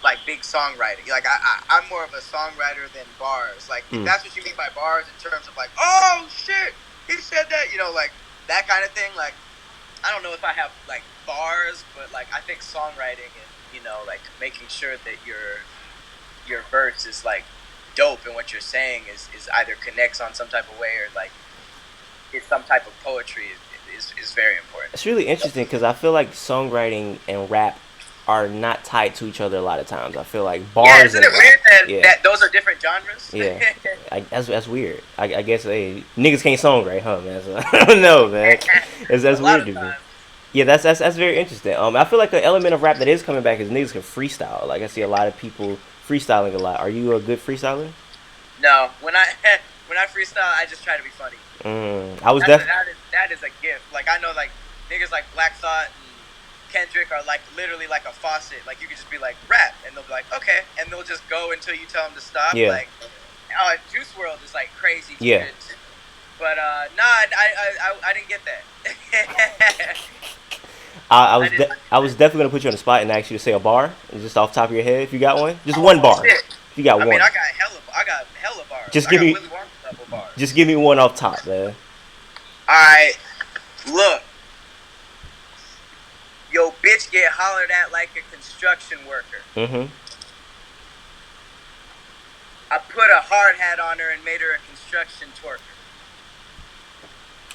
Speaker 2: like big songwriting. Like I'm more of a songwriter than bars. Like if
Speaker 1: Mm.
Speaker 2: that's what you mean by bars in terms of like, oh shit, he said that. You know, like that kind of thing. Like I don't know if I have like bars, but like I think songwriting and like making sure that your verse is like dope and what you're saying is either connects on some type of way or like is some type of poetry is very important.
Speaker 1: It's really interesting because I feel like songwriting and rap are not tied to each other a lot of times. I feel like
Speaker 2: Yeah,
Speaker 1: bars
Speaker 2: isn't
Speaker 1: and
Speaker 2: it
Speaker 1: rap.
Speaker 2: weird that,
Speaker 1: Yeah,
Speaker 2: that those are different genres?
Speaker 1: yeah. That's weird. I guess hey, niggas can't songwrite, huh, man? So, I don't know, man. That's
Speaker 2: A lot
Speaker 1: weird
Speaker 2: of
Speaker 1: to me.
Speaker 2: times.
Speaker 1: Yeah, that's very interesting. I feel like an element of rap that is coming back is niggas can freestyle. Like I see a lot of people freestyling a lot. Are you a good freestyler?
Speaker 2: No, when I when I freestyle, I just try to be funny.
Speaker 1: I was
Speaker 2: That's
Speaker 1: def.
Speaker 2: that is a gift. Like I know like niggas like Black Thought and Kendrick are like literally like a faucet. Like you could just be like rap, and they'll be like okay, and they'll just go until you tell them to stop.
Speaker 1: Yeah,
Speaker 2: Like Juice World is like crazy
Speaker 1: yeah.
Speaker 2: good, but nah, I didn't get that. I did not
Speaker 1: I
Speaker 2: get
Speaker 1: was
Speaker 2: that.
Speaker 1: definitely gonna put you on the spot and ask you to say a bar, just off the top of your head, if you got one. Just one
Speaker 2: Oh
Speaker 1: bar.
Speaker 2: shit!
Speaker 1: If you got
Speaker 2: I mean,
Speaker 1: one,
Speaker 2: I got hella bars.
Speaker 1: just
Speaker 2: I
Speaker 1: give
Speaker 2: got
Speaker 1: me
Speaker 2: Willy Wonka level
Speaker 1: just
Speaker 2: bars.
Speaker 1: give me one off top, man.
Speaker 2: All right, look, yo, bitch, get hollered at like a construction worker.
Speaker 1: Mhm.
Speaker 2: I put a hard hat on her and made her a construction twerker.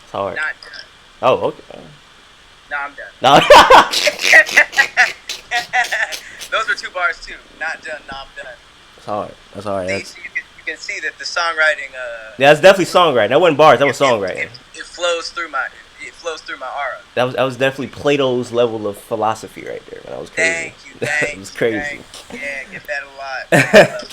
Speaker 1: It's hard.
Speaker 2: Not done.
Speaker 1: Oh, okay.
Speaker 2: No, I'm done.
Speaker 1: No.
Speaker 2: Those were two bars too. Not done. No, I'm done.
Speaker 1: That's hard. That's hard.
Speaker 2: See,
Speaker 1: That's
Speaker 2: so you can see that the songwriting
Speaker 1: yeah, that's definitely songwriting. That wasn't bars. That was songwriting.
Speaker 2: it flows through my it flows through my aura.
Speaker 1: That was definitely Plato's level of philosophy right there. Man. That was crazy.
Speaker 2: Thank you,
Speaker 1: That
Speaker 2: thank
Speaker 1: was
Speaker 2: you, thank
Speaker 1: crazy.
Speaker 2: you. Yeah, get that a lot. Plato level.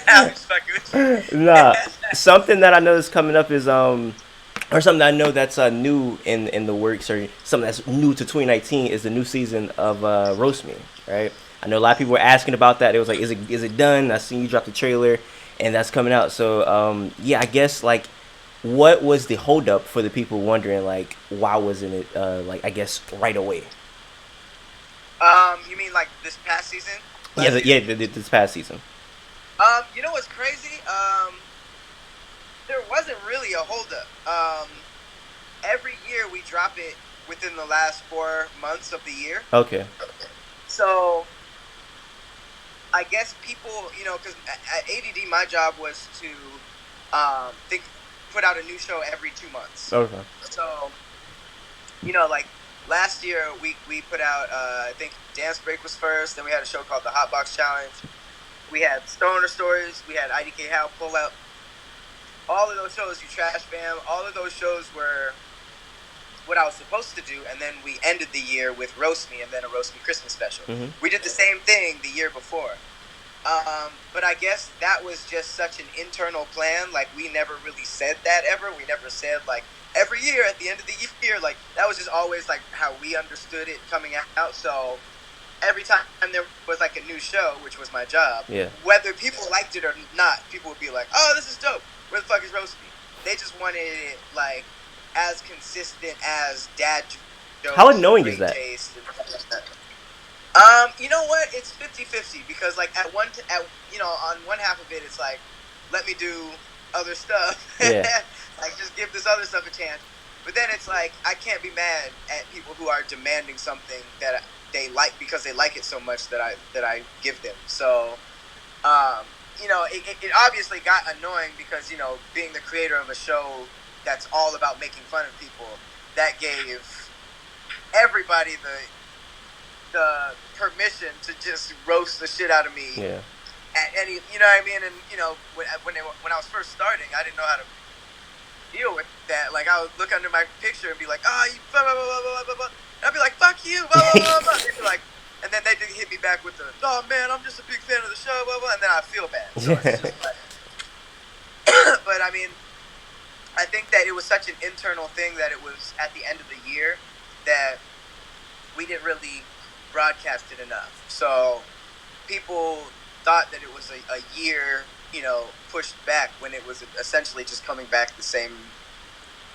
Speaker 2: I'm just fucking with
Speaker 1: Nah,
Speaker 2: you.
Speaker 1: something that I know is coming up is or something I know that's new in the works, or something that's new to 2019 is the new season of Roast Me, right? I know a lot of people were asking about that. It was like, is it done? I seen you drop the trailer, and that's coming out. So yeah, I guess like, what was the holdup for the people wondering like why wasn't it like I guess right away?
Speaker 2: You mean like this past season?
Speaker 1: Yeah,
Speaker 2: Last season?
Speaker 1: yeah, this past season.
Speaker 2: You know what's crazy? There wasn't really a holdup. Every year we drop it within the last 4 months of the year.
Speaker 1: Okay.
Speaker 2: So I guess people, because at ADD, my job was to put out a new show every 2 months.
Speaker 1: Okay.
Speaker 2: So, like last year we put out, I think Dance Break was first. Then we had a show called the Hot Box Challenge. We had Stoner Stories. We had IDK How Pull Up. All of those shows, You Trash Fam, all of those shows were what I was supposed to do, and then we ended the year with Roast Me and then a Roast Me Christmas special.
Speaker 1: Mm-hmm.
Speaker 2: We did the same thing the year before. But I guess that was just such an internal plan. Like, we never really said that ever. We never said, like, every year at the end of the year. Like, that was just always, like, how we understood it coming out. So every time there was, like, a new show, which was my job,
Speaker 1: Yeah.
Speaker 2: whether people liked it or not, people would be like, oh, this is dope. Where the fuck is Roast Me? They just wanted it, like, as consistent as Dad jokes.
Speaker 1: How annoying is that?
Speaker 2: Taste and stuff like that. You know what? It's 50-50 because like on one half of it, it's like, let me do other stuff.
Speaker 1: Yeah.
Speaker 2: Like just give this other stuff a chance. But then it's like, I can't be mad at people who are demanding something that they like because they like it so much that I give them. So, it obviously got annoying because, being the creator of a show that's all about making fun of people, that gave everybody the permission to just roast the shit out of me.
Speaker 1: Yeah.
Speaker 2: At any, you know what I mean? And when I was first starting, I didn't know how to deal with that. Like, I would look under my picture and be like, you blah blah blah blah blah blah, and I'd be like, fuck you, blah blah blah blah. They'd be like, and then they hit me back with the, oh man, I'm just a big fan of the show, blah blah, and then I feel bad. So it's just like, but I mean, I think that it was such an internal thing that it was at the end of the year that we didn't really broadcast it enough. So people thought that it was a year, pushed back when it was essentially just coming back the same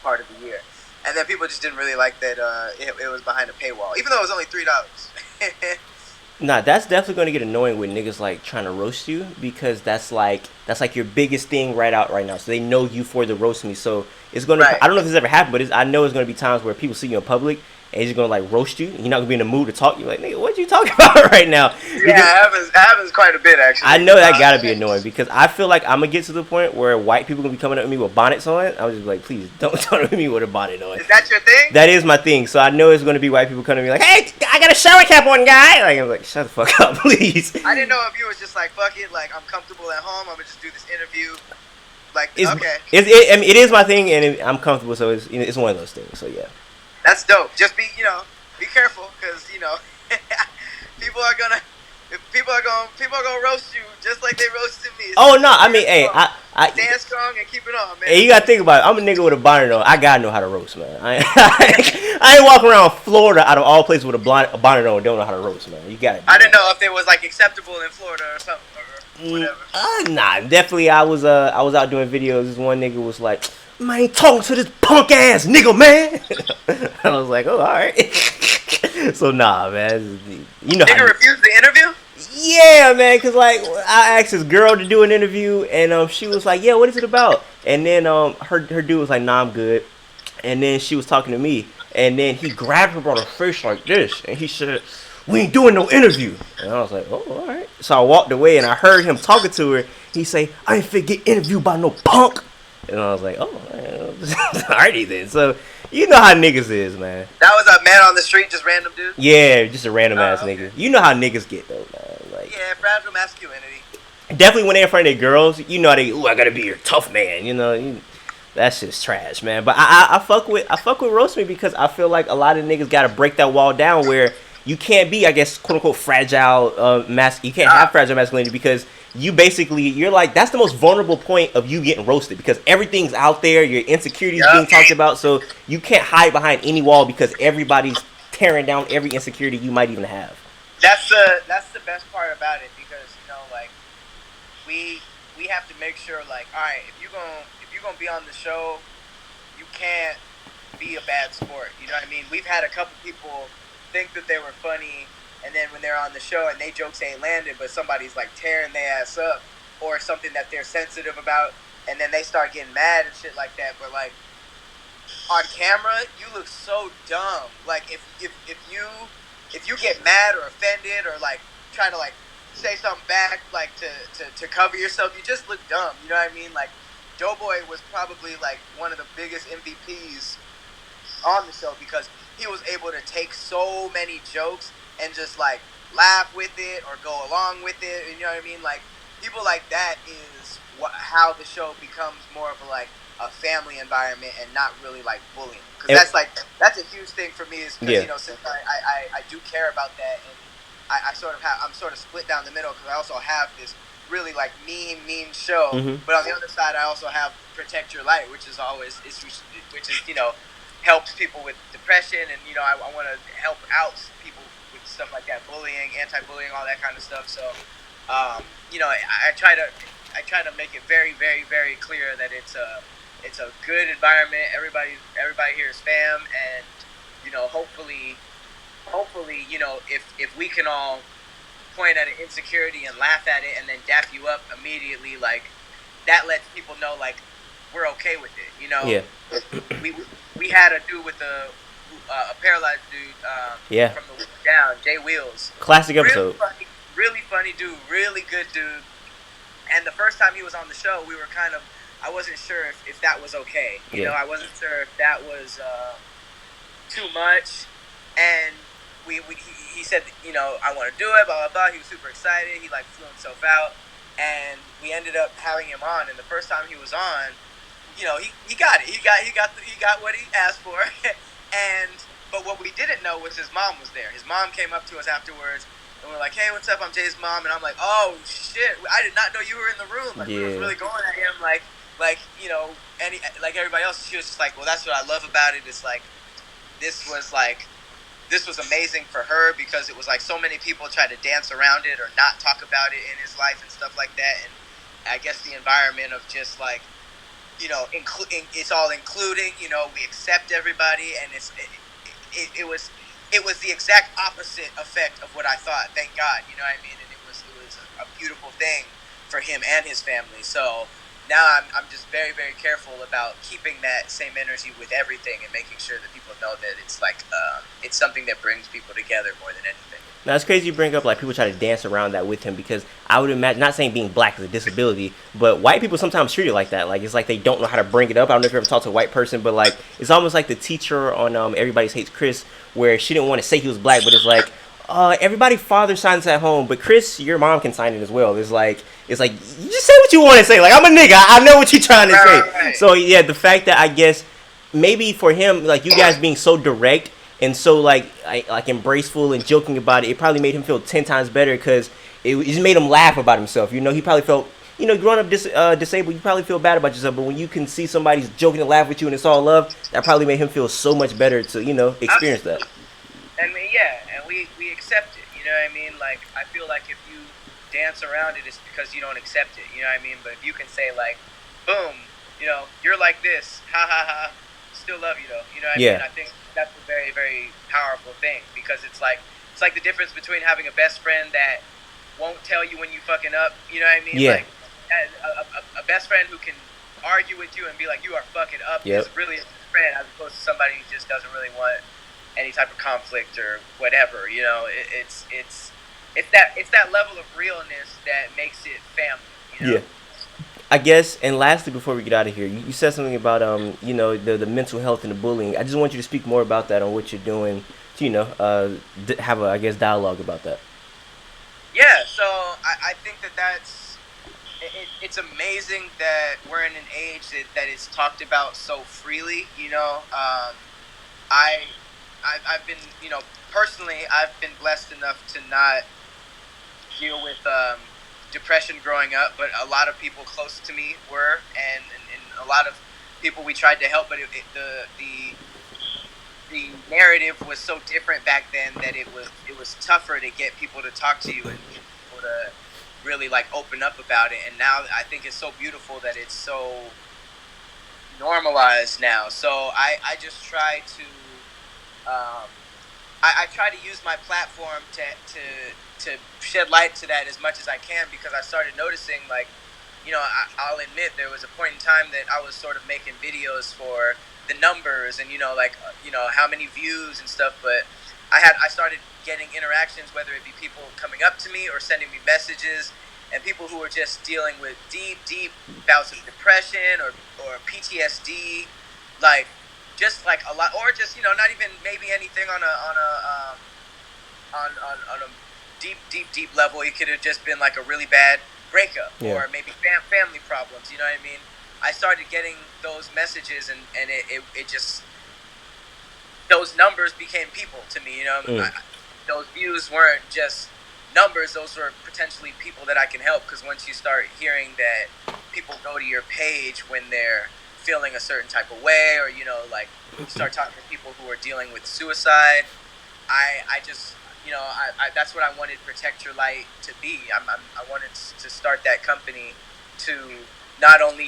Speaker 2: part of the year. And then people just didn't really like that it was behind a paywall, even though it was only $3.
Speaker 1: Nah, that's definitely gonna get annoying with niggas like trying to roast you because that's like your biggest thing right out right now. So they know you for the roast me. So it's gonna.
Speaker 2: Right.
Speaker 1: I don't know if this ever happened, but I know it's gonna be times where people see you in public and he's gonna like roast you. And you're not gonna be in the mood to talk. You're like, nigga, what you talking about right now?
Speaker 2: Yeah,
Speaker 1: Because
Speaker 2: it happens quite a bit
Speaker 1: I
Speaker 2: actually.
Speaker 1: know that gotta be annoying because I feel like I'm gonna get to the point where white people gonna be coming up to me with bonnets on. I'm just like, please don't come to me with a bonnet on.
Speaker 2: Is that your thing?
Speaker 1: That is my thing. So I know it's gonna be white people coming to me like, hey, I got a shower cap on, guy. Like I'm like, shut the fuck up, please.
Speaker 2: I didn't know if you was just like, fuck it, like I'm comfortable at home. I'm gonna just do this interview. Like, okay,
Speaker 1: I mean, it is my thing, and I'm comfortable, so it's one of those things. So yeah.
Speaker 2: that's dope. Just be careful, because people are gonna people are gonna roast you just like they roasted me. So
Speaker 1: Oh no, I mean, hey,
Speaker 2: stand strong and keep it on, man.
Speaker 1: hey, you gotta think about it. I'm a nigga with a bonnet on. I gotta know how to roast, man. I ain't walking around Florida out of all places with a bonnet on. Don't know how to roast, man. You got it.
Speaker 2: I didn't know if it was like acceptable in Florida or something or whatever.
Speaker 1: Nah, definitely. I was out doing videos. This one nigga was like, "Man, ain't talking to this punk ass nigga, man." I was like, "Oh, all right." So nah, man. You know,
Speaker 2: Nigga refused the interview?
Speaker 1: yeah, man. Cause like I asked this girl to do an interview, and she was like, "Yeah, what is it about?" And then her dude was like, "Nah, I'm good." And then she was talking to me, and then he grabbed her by the face like this, and he said, "We ain't doing no interview." And I was like, "Oh, all right." So I walked away, and I heard him talking to her. He say, "I ain't fit get interviewed by no punk." And I was like, "Oh, alrighty then." So you know how niggas is, man.
Speaker 2: That was a man on the street, just random dude?
Speaker 1: Yeah, just a random ass
Speaker 2: Okay.
Speaker 1: nigga. You know how niggas get though, man. Like
Speaker 2: Yeah, fragile masculinity.
Speaker 1: definitely when they're in front of their girls, you know how they, ooh, I gotta be your tough man. That's just trash, man. But I fuck with roast me because I feel like a lot of niggas gotta break that wall down where you can't be, I guess, quote unquote fragile you can't have fragile masculinity because you're like that's the most vulnerable point of you getting roasted because everything's out there, your insecurities
Speaker 2: Yup.
Speaker 1: being talked about, so you can't hide behind any wall because everybody's tearing down every insecurity you might even have.
Speaker 2: That's the best part about it because like we have to make sure like all right if you're gonna be on the show you can't be a bad sport, you know what I mean. We've had a couple people think that they were funny and then when they're on the show and they jokes ain't landed but somebody's like tearing their ass up or something that they're sensitive about and then they start getting mad and shit like that, but like on camera you look so dumb. Like if you get mad or offended or like try to like say something back like to cover yourself, you just look dumb. You know what I mean? Like Doughboy was probably like one of the biggest MVPs on the show because he was able to take so many jokes and just like laugh with it or go along with it. You know what I mean? Like people like that is how the show becomes more of a family environment and not really like bullying. Because that's a huge thing for me. Is because since I do care about that and I'm sort of split down the middle because I also have this really like mean show, but on the other side I also have Protect Your Light, which is helps people with depression and I want to help out people with stuff like that, bullying, anti-bullying, all that kind of stuff. So I try to make it very very very clear that it's a good environment. Everybody here is fam, and hopefully if we can all point at an insecurity and laugh at it and then dap you up immediately, like that lets people know like we're okay with it.
Speaker 1: Yeah.
Speaker 2: We had a dude with a paralyzed dude from the Week Down, Jay Wheels.
Speaker 1: Classic episode.
Speaker 2: Really funny dude, really good dude. And the first time he was on the show, we were I wasn't sure if that was okay. I wasn't sure if that was too much. And he said, I want to do it, blah, blah, blah. He was super excited. He, like, flew himself out. And we ended up having him on. And the first time he was on, he got it. He got what he asked for. But what we didn't know was his mom was there. His mom came up to us afterwards. And we're like, hey, what's up? I'm Jay's mom. And I'm like, oh, shit. I did not know you were in the room. Like, we were really going at him like everybody else. She was just like, well, that's what I love about it. It's like, this was like this was amazing for her because it was like so many people tried to dance around it or not talk about it in his life and stuff like that. And I guess the environment of just like, it's all including. We accept everybody, and it was the exact opposite effect of what I thought. Thank God, you know what I mean. And it was a beautiful thing for him and his family. So now I'm just very, very careful about keeping that same energy with everything and making sure that people know that it's like it's something that brings people together more than anything.
Speaker 1: Now it's crazy you bring up like people try to dance around that with him because I would imagine, not saying being black is a disability, but white people sometimes treat it like that. Like it's like they don't know how to bring it up. I don't know if you ever talked to a white person, but like it's almost like the teacher on Everybody Hates Chris, where she didn't want to say he was black, but it's like everybody father signs at home, but Chris, your mom can sign it as well. It's like you just say what you want to say. Like I'm a nigga, I know what you're trying to say.
Speaker 2: Right.
Speaker 1: So yeah, the fact that I guess maybe for him, like you guys being so direct and so like embraceful and joking about it, it probably made him feel 10 times better because it just made him laugh about himself. He probably felt, growing up disabled, you probably feel bad about yourself. But when you can see somebody's joking and laugh with you and it's all love, that probably made him feel so much better to experience that.
Speaker 2: Absolutely. And we accept it. You know what I mean? Like I feel like if you dance around it, it's because you don't accept it. You know what I mean? But if you can say like, boom, you're like this, ha ha ha, still love you though. You know what I mean?
Speaker 1: Yeah.
Speaker 2: I think that's a very, very powerful thing because it's like the difference between having a best friend that won't tell you when you fucking up. You know what I mean?
Speaker 1: Yeah.
Speaker 2: Like a best friend who can argue with you and be like, you are fucking up
Speaker 1: Yep.
Speaker 2: is really a friend as opposed to somebody who just doesn't really want any type of conflict or whatever. It's that level of realness that makes it family.
Speaker 1: Yeah. I guess, and lastly, before we get out of here, you said something about the mental health and the bullying. I just want you to speak more about that on what you're doing to have a, I guess, dialogue about that.
Speaker 2: Yeah. So I think it's amazing that we're in an age that it's talked about so freely. I I've been personally I've been blessed enough to not deal with depression growing up, but a lot of people close to me were, and a lot of people we tried to help, but the narrative was so different back then that it was tougher to get people to talk to you and get people to really like open up about it. And now I think it's so beautiful that it's so normalized now. So I just try to I try to use my platform to shed light to that as much as I can because I started noticing like, I'll admit there was a point in time that I was sort of making videos for the numbers and how many views and stuff, but I started getting interactions, whether it be people coming up to me or sending me messages, and people who were just dealing with deep bouts of depression or PTSD, like just like a lot, or just not even maybe anything on a deep level. It could have just been like a really bad breakup or maybe family problems. You know what I mean? I started getting those messages, and it just those numbers became people to me. Those views weren't just numbers; those were potentially people that I can help. Because once you start hearing that people go to your page when they're feeling a certain type of way, or like you start talking to people who are dealing with suicide, I just that's what I wanted Protect Your Light to be. I wanted to start that company to not only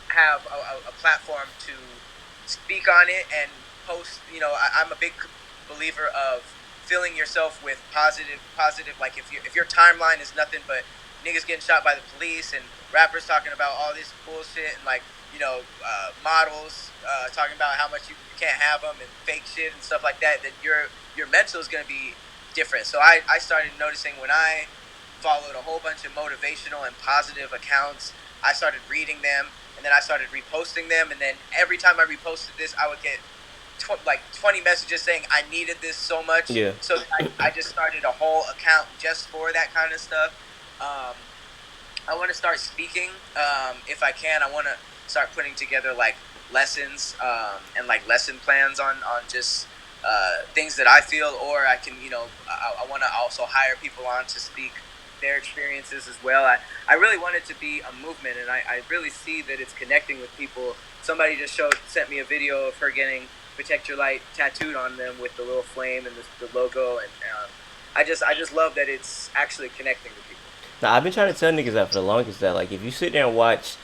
Speaker 2: have a platform to speak on it and post. I'm a big believer of filling yourself with positive. Like if your timeline is nothing but niggas getting shot by the police and rappers talking about all this bullshit and like models talking about how much you can't have them and fake shit and stuff like that, then your mental is going to be different. So I started noticing when I followed a whole bunch of motivational and positive accounts, I started reading them, and then I started reposting them, and then every time I reposted this, I would get 20 messages saying I needed this so much.
Speaker 1: Yeah.
Speaker 2: So I just started a whole account just for that kind of stuff. I want to start speaking if I can. I want to start putting together like lessons and like lesson plans on just things that I feel, or I can I want to also hire people on to speak their experiences as well. I really want it to be a movement, and I really see that it's connecting with people. Somebody just sent me a video of her getting Protect Your Light tattooed on them with the little flame and the logo, and I just love that it's actually connecting with people.
Speaker 1: Now I've been trying to tell niggas that for the longest that like if you sit there and watch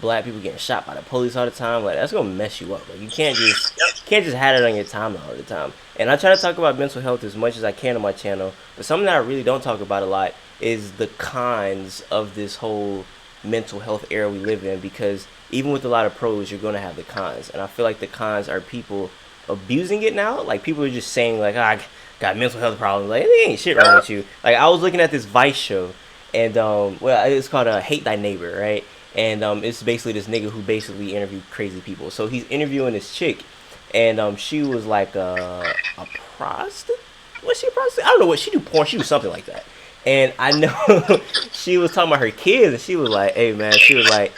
Speaker 1: black people getting shot by the police all the time, like that's gonna mess you up. Like you can't just have it on your timeline all the time. And I try to talk about mental health as much as I can on my channel, but something that I really don't talk about a lot is the cons of this whole mental health era we live in, because even with a lot of pros you're gonna have the cons, and I feel like the cons are people abusing it now. Like people are just saying like, I got mental health problems. Like there ain't shit wrong with you. Like I was looking at this Vice show, and well, it's called Hate Thy Neighbor, right? And it's basically this nigga who basically interviewed crazy people. So he's interviewing this chick, and she was like a prostitute. Was she a prostitute? I don't know what she do. Porn. She was something like that. And I know she was talking about her kids, and she was like, "Hey man," she was like,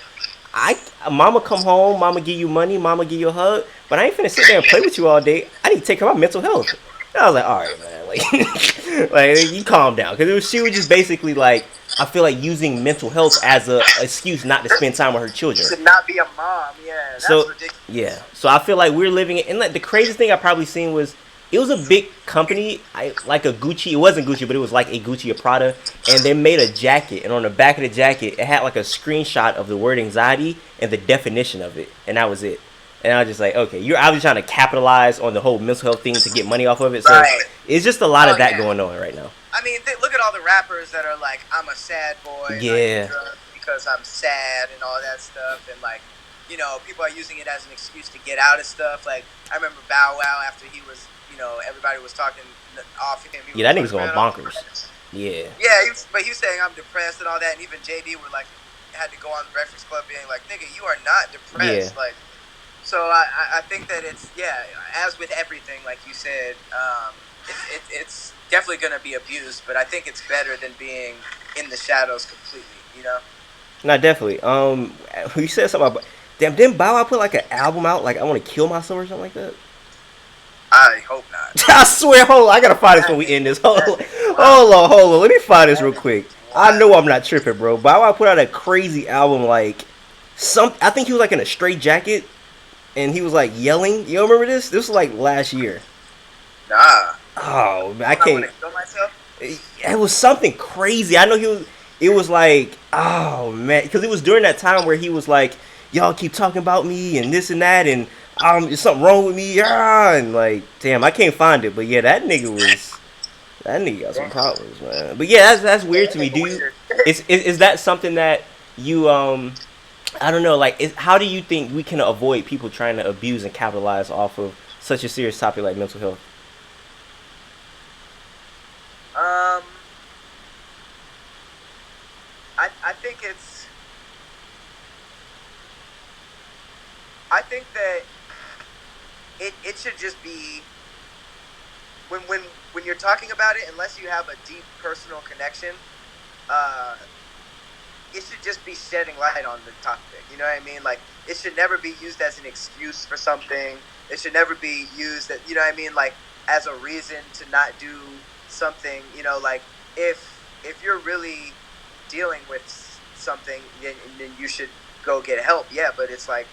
Speaker 1: I mama come home, mama give you money, mama give you a hug, but I ain't finna sit there and play with you all day. I need to take care of my mental health." And I was like, all right, man, like, like you calm down, because she was just basically like, I feel like using mental health as a excuse not to spend time with her children.
Speaker 2: To not be a mom, yeah, that's
Speaker 1: So
Speaker 2: ridiculous.
Speaker 1: yeah, so I feel like we're living it. And like the craziest thing I probably seen was it was a big company, like a Gucci. It wasn't Gucci, but it was like a Gucci or Prada, and they made a jacket. And on the back of the jacket, it had like a screenshot of the word anxiety and the definition of it, and that was it. And I was just like, okay, you're obviously trying to capitalize on the whole mental health thing to get money off of it. So
Speaker 2: Right.
Speaker 1: it's just a lot of that
Speaker 2: Yeah.
Speaker 1: going on right now.
Speaker 2: I mean, look at all the rappers that are like, I'm a sad boy, and I
Speaker 1: Yeah.
Speaker 2: do drugs because I'm sad and all that stuff, and like, you know, people are using it as an excuse to get out of stuff. Like, I remember Bow Wow after he was, you know, everybody was talking off him. He
Speaker 1: Yeah, that
Speaker 2: was
Speaker 1: nigga's going
Speaker 2: like, "Man, I'm
Speaker 1: bonkers.
Speaker 2: depressed."
Speaker 1: Yeah.
Speaker 2: Yeah, but he was saying I'm depressed and all that, and even JD were like, had to go on the Breakfast Club being like, nigga, you are not depressed.
Speaker 1: Yeah.
Speaker 2: Like, so I think that it's, yeah, as with everything, like you said, it's definitely going to be abused, but I think it's better than being in the shadows completely, you know?
Speaker 1: No, definitely. You said something about. Damn, didn't Bow Wow put like an album out, like I want to kill myself or something like that?
Speaker 2: I hope not.
Speaker 1: I swear, hold on, I gotta find this when we end this. Hold on. Let me find this real quick. I know I'm not tripping, bro. Bow Wow put out a crazy album, like I think he was like in a straight jacket, and he was like yelling. You remember this? This was like last year.
Speaker 2: Nah.
Speaker 1: Oh, man, I
Speaker 2: I
Speaker 1: can't.
Speaker 2: want to kill myself?
Speaker 1: It was something crazy. I know he was. It was like, oh man, because it was during that time where he was like, y'all keep talking about me and this and that, and there's something wrong with me, yeah, and like, damn, I can't find it, but yeah, that nigga got some problems, man. But yeah, that's weird to me. Do you? Is that something that you I don't know, like, how do you think we can avoid people trying to abuse and capitalize off of such a serious topic like mental health?
Speaker 2: Um, I think it's. I think that it should just be when you're talking about it, unless you have a deep personal connection, uh, it should just be shedding light on the topic. You know what I mean? Like, it should never be used as an excuse for something. It should never be used that, you know what I mean, like as a reason to not do something. You know, like if you're really dealing with something, then you should go get help. Yeah, but it's like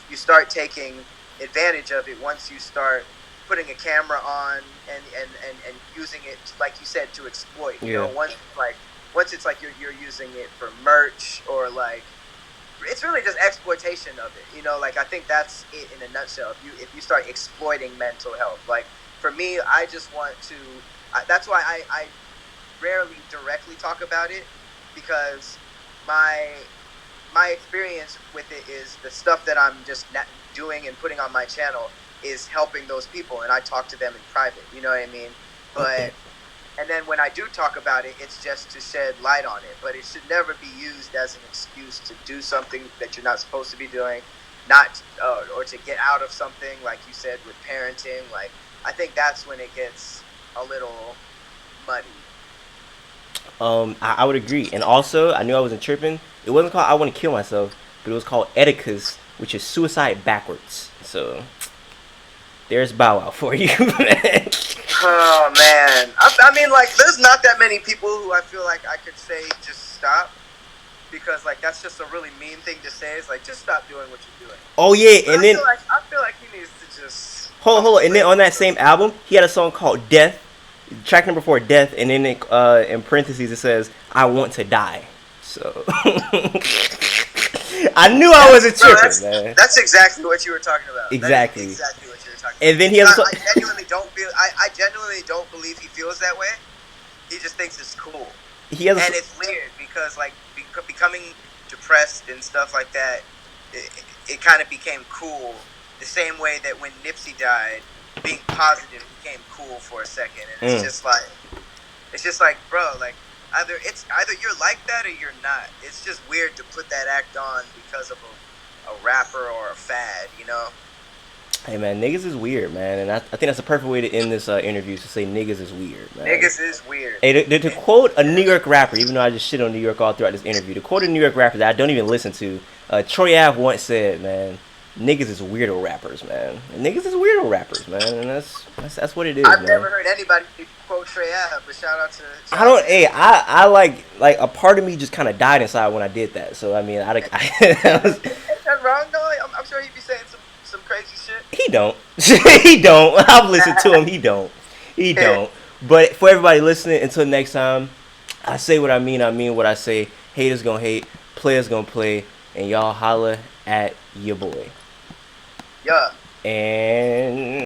Speaker 2: you start taking advantage of it once you start putting a camera on and using it, like you said, to exploit. You know, once it's like you're using it for merch, or like it's really just exploitation of it. You know, like I think that's it in a nutshell. If you start exploiting mental health, like for me, I just want to. That's why I rarely directly talk about it, because my experience with it is the stuff that I'm just doing and putting on my channel is helping those people, and I talk to them in private. You know what I mean? But and then when I do talk about it, it's just to shed light on it. But it should never be used as an excuse to do something that you're not supposed to be doing, not or to get out of something, like you said with parenting. Like, I think that's when it gets a little muddy.
Speaker 1: I would agree. And also, I knew I wasn't tripping. It wasn't called I Want to Kill Myself, but it was called Eticus, which is suicide backwards. So, there's Bow Wow for you.
Speaker 2: Oh, man. I mean, like, there's not that many people who I feel like I could say just stop. Because, like, that's just a really mean thing to say. It's like, just stop doing what you're doing.
Speaker 1: Oh, yeah,
Speaker 2: But
Speaker 1: and then
Speaker 2: I feel like he needs to just
Speaker 1: hold on. And then on that same album, he had a song called Death, track number 4, Death, and then in parentheses it says, I want to die. So I knew I wasn't tripping, man.
Speaker 2: That's exactly what you were talking about.
Speaker 1: Exactly.
Speaker 2: That is exactly what you were talking about.
Speaker 1: And then he has a song.
Speaker 2: I genuinely don't believe he feels that way. He just thinks it's cool.
Speaker 1: And
Speaker 2: it's weird because like becoming depressed and stuff like that, it kind of became cool. The same way that when Nipsey died, being positive became cool for a second, and it's just like, bro, like either you're like that or you're not. It's just weird to put that act on because of a rapper or a fad, you know.
Speaker 1: Hey man, niggas is weird, man, and I think that's the perfect way to end this interview, is to say niggas is weird, man.
Speaker 2: Niggas is weird.
Speaker 1: Hey, to quote a New York rapper, even though I just shit on New York all throughout this interview, to quote a New York rapper that I don't even listen to, Troy Ave once said, man, niggas is weirdo rappers, man. And niggas is weirdo rappers, man, and that's what it is.
Speaker 2: I've never heard anybody quote Troy Ave, but shout out to.
Speaker 1: I like a part of me just kind of died inside when I did that. So I mean,
Speaker 2: Is that wrong though? I'm sure he'd be saying some crazy shit.
Speaker 1: He don't. He don't. I've listened to him. He don't. He don't. But for everybody listening, until next time, I say what I mean what I say. Haters gonna hate, players gonna play, and y'all holla at your boy.
Speaker 2: Yeah.
Speaker 1: And